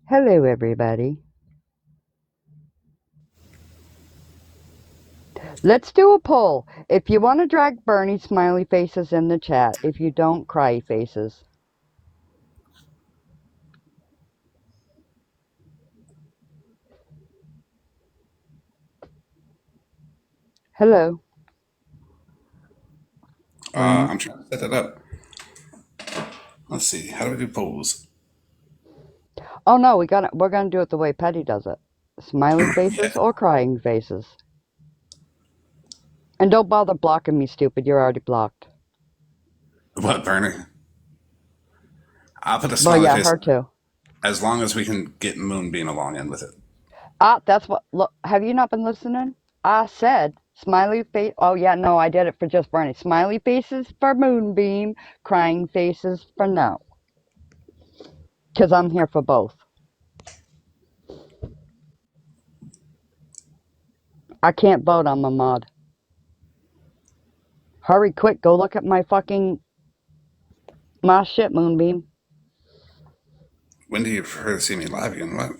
Hello, everybody. Let's do a poll. If you want to drag Bernie smiley faces in the chat. If you don't, cry faces. Hello. I'm trying to set that up. Let's see. How do we do polls? Oh no, we're gonna do it the way Petty does it. Smiley faces Yeah. or crying faces. And don't bother blocking me, stupid. You're already blocked. What, Bernie? I'll put a Well, smiley yeah, face her too. as long as we can get Moonbeam along in with it. That's what. Look, have you not been listening? I said smiley face. Oh yeah, no, I did it for just Bernie. Smiley faces for Moonbeam, crying faces for no. Because I'm here for both. I can't vote. I'm a mod. Hurry, quick, go look at my shit, Moonbeam. When do you prefer to see me live again? What?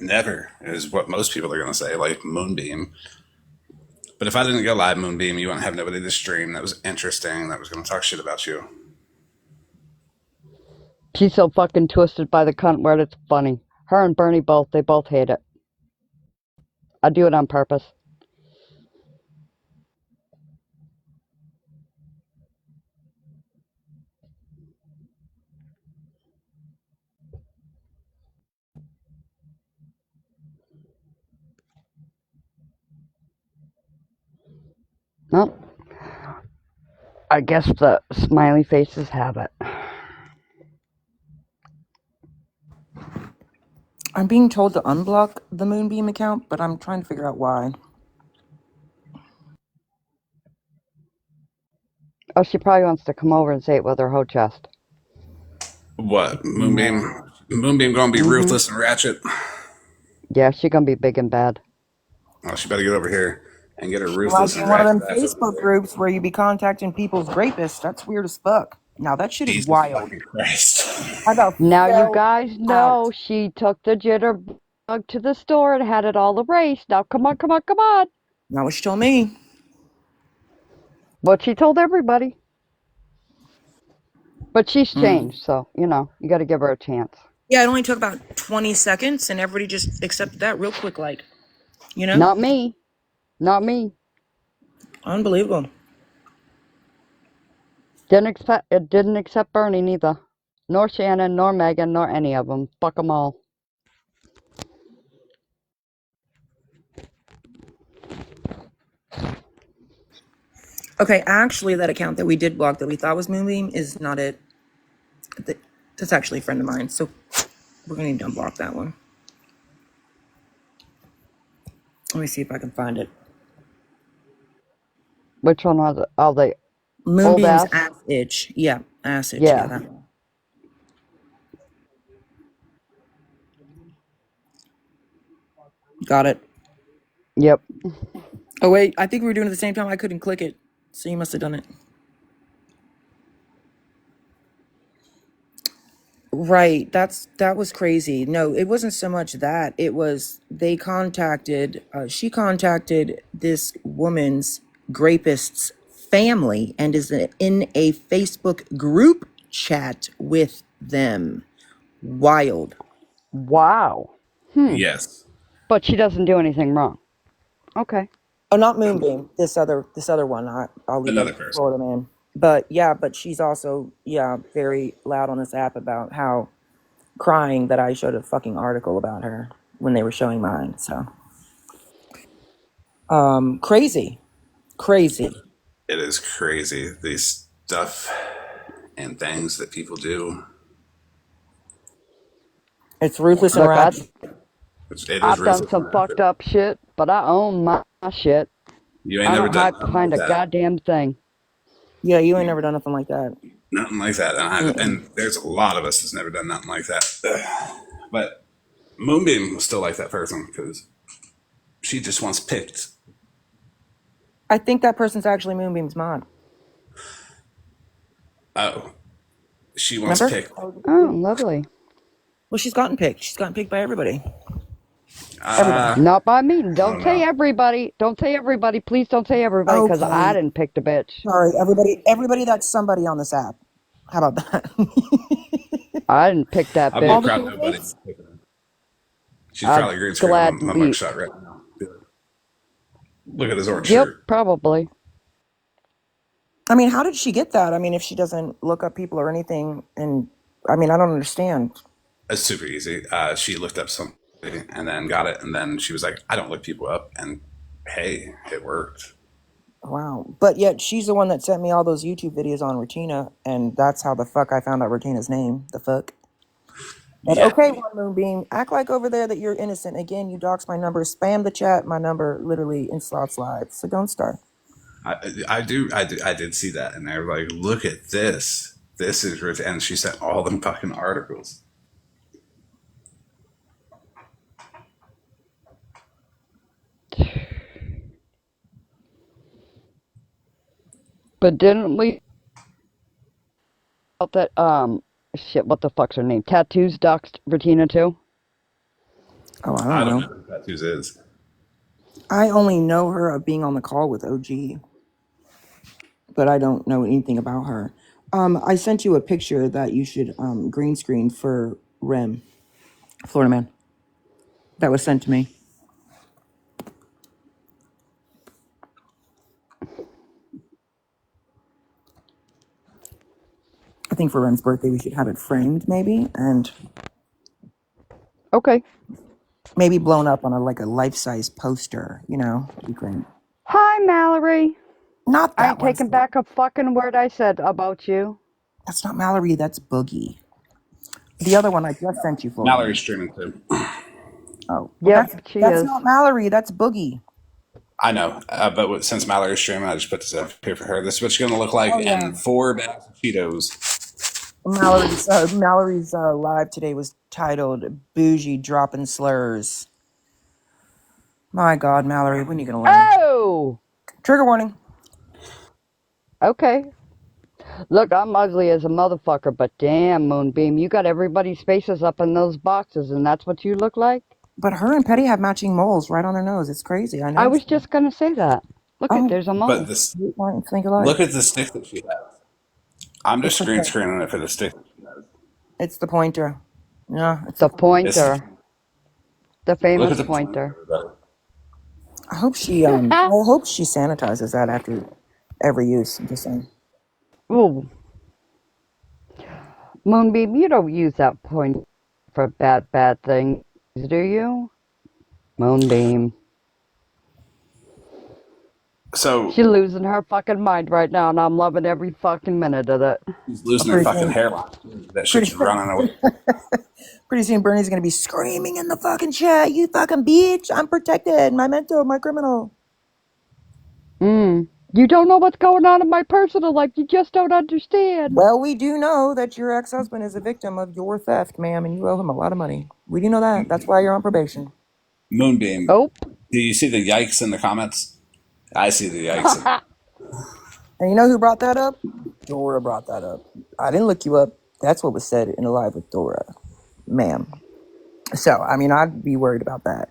Never is what most people are going to say, like Moonbeam. But if I didn't go live Moonbeam, you wouldn't have nobody to stream that was interesting, that was going to talk shit about you. She's so fucking twisted by the cunt word, it's funny. Her and Bernie they both hate it. I do it on purpose. Well, I guess the smiley faces have it. I'm being told to unblock the Moonbeam account, but I'm trying to figure out why. Oh, she probably wants to come over and say it with her hoe chest. What? Moonbeam? Moonbeam going to be ruthless and ratchet? Yeah, she gonna be big and bad. Oh, she better get over here and get her Like ruthless in and one of ratchet them ass over Facebook there. groups where you be contacting people's rapists. That's weird as fuck. Now that shit is Jesus wild. fucking Christ. I got Now you fell guys know out. she took the jitterbug to the store and had it all erased. Now come on, come on, come on. Not what she told me. What she told everybody. But she's changed, so, you know, you gotta give her a chance. Yeah, it only took about 20 seconds, and everybody just accepted that real quick, like, you know? Not me. Not me. Unbelievable. It didn't accept Bernie neither. Nor Shannon, nor Megan, nor any of them. Fuck them all. Okay, actually, that account that we did block that we thought was Moonbeam is not it. That's actually a friend of mine, so we're gonna need to unblock that one. Let me see if I can find it. Which one was it? Oh, the old Moonbeam's ass? ass itch. Yeah, ass itch. Yeah. Yeah, that one. Got it. Yep. Oh wait, I think we were doing it at the same time. I couldn't click it, so you must have done it. Right. That was crazy. No, it wasn't so much that. It was she contacted this woman's rapist's family and is in a Facebook group chat with them. Wild. Wow. Yes. But she doesn't do anything wrong. Okay. Oh, not Moonbeam. This other one. I'll leave Another it. person. Florida man. But yeah, but she's also very loud on this app about how crying that I showed a fucking article about her when they were showing mine. So crazy. It is crazy. These stuff and things that people do. It's ruthless and Look, ratchet. It is I've done ruthless. some fucked up shit, but I own my shit. You ain't I never don't done hide nothing behind like a that. goddamn thing. Yeah, you ain't never done nothing like that. Nothing like that. And there's a lot of us that's never done nothing like that. But Moonbeam was still like that person because she just wants picked. I think that person's actually Moonbeam's mom. Oh, she wants Remember? picked. Oh, lovely. Well, she's gotten picked. She's gotten picked by everybody. Everybody. Not by me. I Don't don't say know. everybody. Don't say everybody. Please don't say everybody because I Okay. didn't pick the bitch. Sorry, everybody. Everybody that's somebody on this app. How about that? I didn't pick that I'll be bitch. proud of nobody. She's I'd probably green screen my gladly. mugshot right now. Look at his orange Yep, shirt. probably. I mean, how did she get that? I mean, if she doesn't look up people or anything, and I mean, I don't understand. It's super easy. She looked up something and then got it, and then she was like, "I don't look people up," and hey, it worked. Wow. But yet she's the one that sent me all those YouTube videos on Regina, and that's how the fuck I found out Regina's name. The fuck. But Yeah, okay, One Moonbeam, act like over there that you're innocent. Again, you dox my number, spam the chat, my number literally in slots live. So don't start. I did see that, and they were like, "Look at this. This is rich." And she sent all them fucking articles. But didn't we felt that shit, what the fuck's her name? Tattoos doxed Regina too? Oh, I I don't don't know. know who Tattoos is. I only know her of being on the call with OG, but I don't know anything about her. I sent you a picture that you should green screen for Rem, Florida Man. That was sent to me. I think for Rem's birthday we should have it framed maybe, and Okay. maybe blown up on a life-size poster, you know. It'd be great. Hi, Mallory. Not I that ain't one. taking back a fucking word I said about you. That's not Mallory, that's Boogie. The other one I just sent you, Florida Man. Mallory's streaming too. Oh, well, Yep, she that's is. not Mallory, that's Boogie. I know, but since Mallory's streaming, I just put this up here for her. This is what she's gonna look like Oh yeah. in 4 bags of Cheetos. Mallory's live today was titled "Bougie Dropping Slurs." My God, Mallory, when are you gonna learn? Oh! Trigger warning. Okay. Look, I'm ugly as a motherfucker, but damn, Moonbeam, you got everybody's faces up in those boxes, and that's what you look like? But her and Petty have matching moles right on their nose. It's crazy. I I know. was just gonna say that. Look at, Oh, there's a But mole. this, you want to think alike. look at the stick that she has. I'm just It's screen okay. screening it for the stick that she has. It's the pointer. Yeah, it's The a pointer. It's, pointer. The look famous at the pointer. everybody. I hope she I hope she sanitizes that after every use. I'm just saying. Ooh. Moonbeam, you don't use that pointer for bad things, do you? Moonbeam. So She's losing her fucking mind right now, and I'm loving every fucking minute of it. she's losing her Pretty fucking soon, hairline. That pretty, shit's running away. pretty soon, Bernie's gonna be screaming in the fucking chat. You fucking bitch! I'm protected. My mentor, my criminal. You don't know what's going on in my personal life. You just don't understand. Well, we do know that your ex-husband is a victim of your theft, ma'am, and you owe him a lot of money. We do know that. That's why you're on probation. Moonbeam. Oh. Do you see the yikes in the comments? I see the yikes. And you know who brought that up? Dora brought that up. I didn't look you up. That's what was said in a live with Dora, ma'am. So, I mean, I'd be worried about that.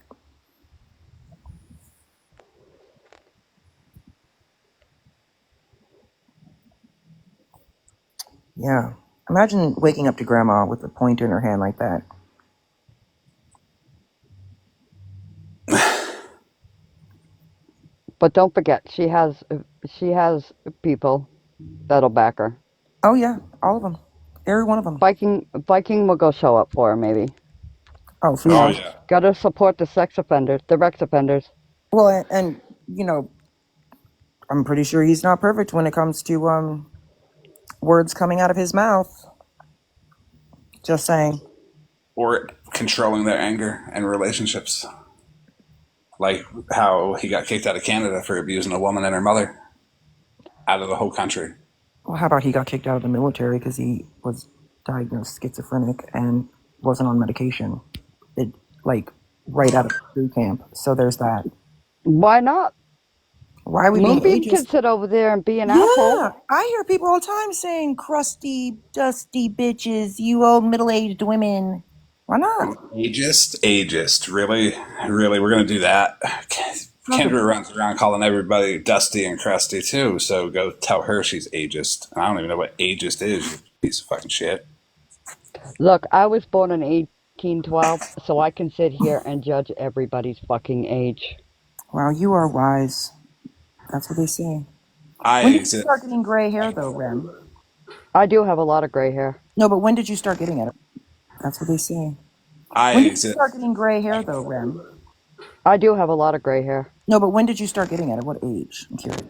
Yeah. Imagine waking up to grandma with a pointer in her hand like that. But don't forget, she has people that'll back her. Oh, yeah. All of them. Every one of them. Viking will go show up for her, maybe. Oh, for Oh sure. yeah. Gotta support the sex offenders, the Rex offenders. Well, and, you know, I'm pretty sure he's not perfect when it comes to words coming out of his mouth. Just saying. Or controlling their anger and relationships. Like how he got kicked out of Canada for abusing a woman and her mother. Out of the whole country. Well, how about he got kicked out of the military because he was diagnosed schizophrenic and wasn't on medication? Like right out of boot camp. So there's that. Why not? Why are we being Moonbeam ageist? can sit over there and be an asshole. Yeah, I hear people all the time saying crusty, dusty bitches, you old middle-aged women. Why not? Ageist. Really? We're going to do that? Kendra runs around calling everybody dusty and crusty too, so go tell her she's ageist. I don't even know what ageist is, you piece of fucking shit. Look, I was born in 1812, so I can sit here and judge everybody's fucking age. Wow, you are wise. That's what they say. When did you exist. start getting gray hair, though, Rem? I do have a lot of gray hair. No, but when did you start getting it? That's what they say. I When did you start exist. getting gray hair, though, Rem? I do have a lot of gray hair. No, but when did you start getting it? At what age? I'm curious.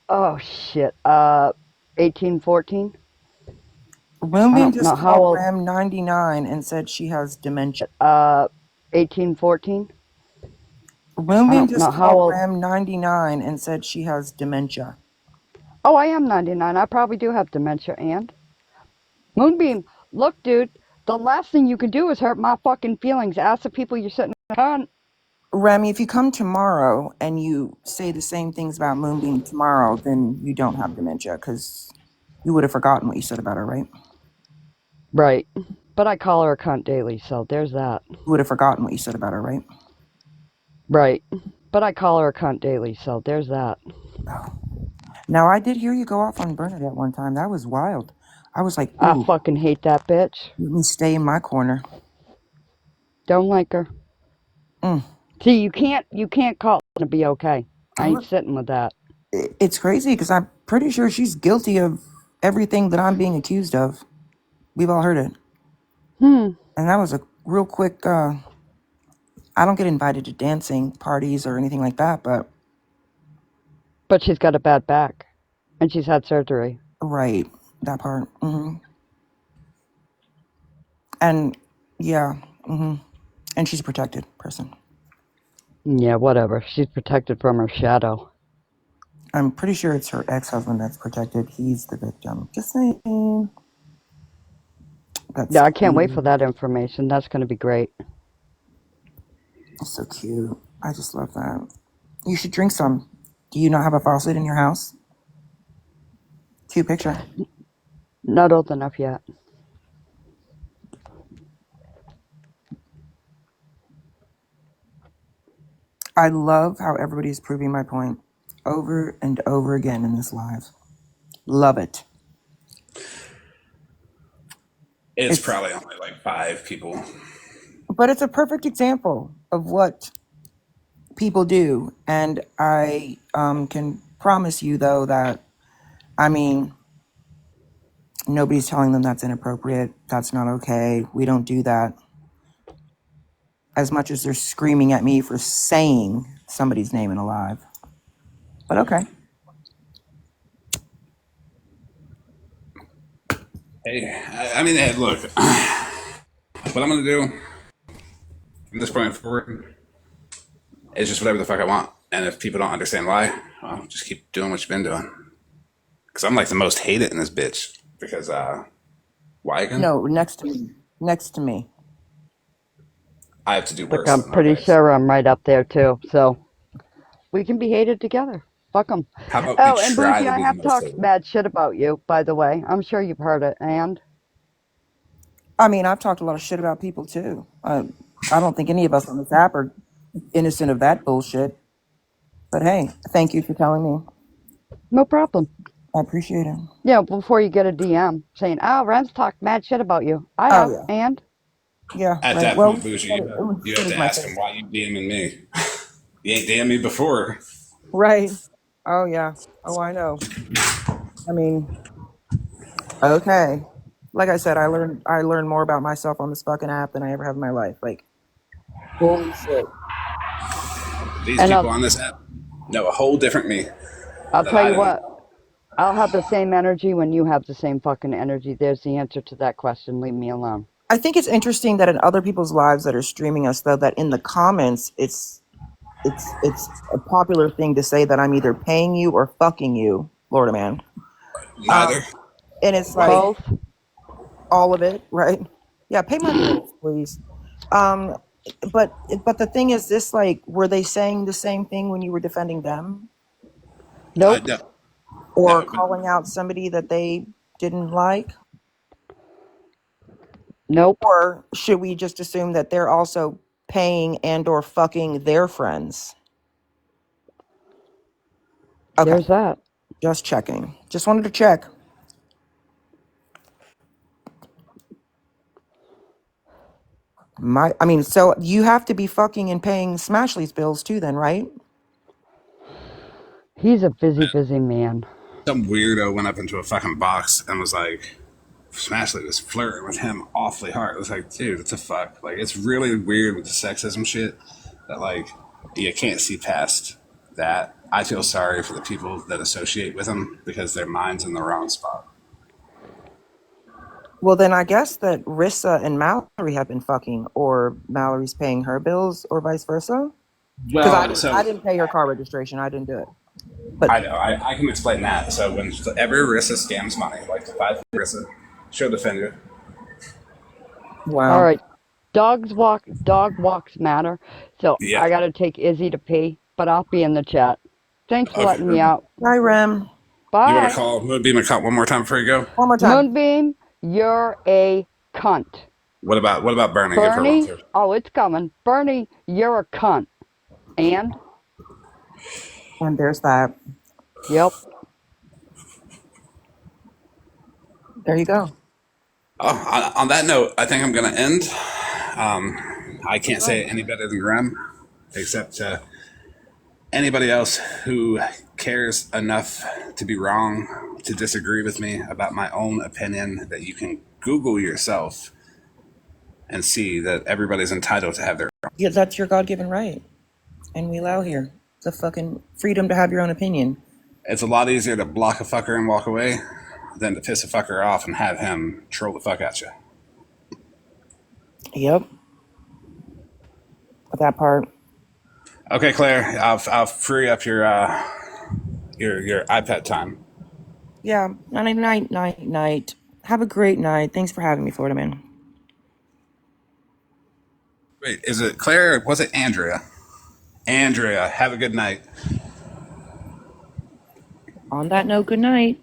Oh shit. 1814. I Moonbeam don't know just how called old. Rem 99 and said she has dementia. 1814. I Moonbeam don't know just how called old. Rem 99 and said she has dementia. Oh, I am 99. I probably do have dementia. And Moonbeam, look, dude. The last thing you can do is hurt my fucking feelings. Ask the people you're sitting on. Remy, if you come tomorrow and you say the same things about Moonbeam tomorrow, then you don't have dementia because you would have forgotten what you said about her, right? Right. But I call her a cunt daily, so there's that. You would have forgotten what you said about her, right? Right. But I call her a cunt daily, so there's that. Now, I did hear you go off on Bernadette one time. That was wild. I was like, I ooh, fucking hate that bitch. let me stay in my corner. Don't like her. Mm. See, you can't call it to be okay. I ain't sitting with that. It's crazy because I'm pretty sure she's guilty of everything that I'm being accused of. We've all heard it. And that was a real quick, I don't get invited to dancing parties or anything like that, but But she's got a bad back. And she's had surgery. right, that part. And yeah, and she's a protected person. Yeah, whatever. She's protected from her shadow. I'm pretty sure it's her ex-husband that's protected. He's the victim. Just saying. That's Yeah, I can't wait for that information. That's going to be great. so cute. I just love that. You should drink some. Do you not have a faucet in your house? Cute picture. Not old enough yet. I love how everybody's proving my point over and over again in this live. Love it. It's probably only like 5 people. But it's a perfect example of what people do. And I can promise you, though, that, I mean, nobody's telling them that's inappropriate. That's not okay. We don't do that. As much as they're screaming at me for saying somebody's name in a live. But okay. Hey, I mean, hey, look, what I'm going to do from this point forward is just whatever the fuck I want. And if people don't understand why, well, just keep doing what you've been doing. Because I'm like the most hated in this bitch. Because, why again? No, next to me. Next to me. I have to do Look, worse. I'm pretty sure I'm right up there, too. So we can be hated together. Fuck them. How about we Oh, and try Bougie, to I be the have most talked hated? mad shit about you, by the way. I'm sure you've heard it. And I mean, I've talked a lot of shit about people, too. I don't think any of us on this app are innocent of that bullshit. But hey, thank you for telling me. no problem. I appreciate it. Yeah, before you get a DM saying, oh, Ren's talked mad shit about you. I Oh, have. yeah. And Yeah, At right. that Well, point, Bougie, it you it have was to my ask him face. why you DMing me. You ain't DM'd me before. Right. Oh, yeah. Oh, I know. I mean, okay. Like I said, I learned more about myself on this fucking app than I ever have in my life. Like, holy shit. These and people on this app know a whole different me I'll that tell I you don't. what, I'll have the same energy when you have the same fucking energy. There's the answer to that question. Leave me alone. I think it's interesting that in other people's lives that are streaming us, though, that in the comments, it's a popular thing to say that I'm either paying you or fucking you, Florida man. Neither. And it's Well, like Both? all of it, right? Yeah, pay my bills, please. Um, but the thing is, this like, were they saying the same thing when you were defending them, Nope. no, or no, but calling out somebody that they didn't like, Nope. or should we just assume that they're also paying and or fucking their friends? Okay, There's that. just checking. Just wanted to check. I mean, so you have to be fucking and paying Smashley's bills too, then, right? He's a busy, busy man. Some weirdo went up into a fucking box and was like, Smashley was flirting with him awfully hard. It was like, dude, what the fuck? Like, it's really weird with the sexism shit that, like, you can't see past that. I feel sorry for the people that associate with him because their mind's in the wrong spot. Well, then I guess that Rissa and Mallory have been fucking, or Mallory's paying her bills, or vice versa. Because I didn't pay her car registration. I didn't do it. But I know. I can explain that. So whenever Rissa scams money, like the 5 Rissa, she'll defend you. wow. All right. Dog walks matter. So Yeah. I got to take Izzy to pee, but I'll be in the chat. Thanks for letting me out. Hi, Rem. Bye. You want to call Moonbeam a cunt one more time before you go? One more time. Moonbeam, you're a cunt. What about Bernie? Give her one Bernie, too. oh, it's coming. Bernie, you're a cunt. And? And there's that. Yep. There you go. Oh, on that note, I think I'm going to end. I can't say it any better than Rem, except anybody else who cares enough to be wrong to disagree with me about my own opinion, that you can Google yourself and see that everybody's entitled to have their own. Yeah, that's your God-given right. And we allow here the fucking freedom to have your own opinion. It's a lot easier to block a fucker and walk away than to piss a fucker off and have him troll the fuck at you. Yep. That part. Okay, Claire, I'll free up your iPad time. Yeah. Night. Have a great night. Thanks for having me, Florida Man. Wait, is it Claire or was it Andrea? Andrea, have a good night. On that note, good night.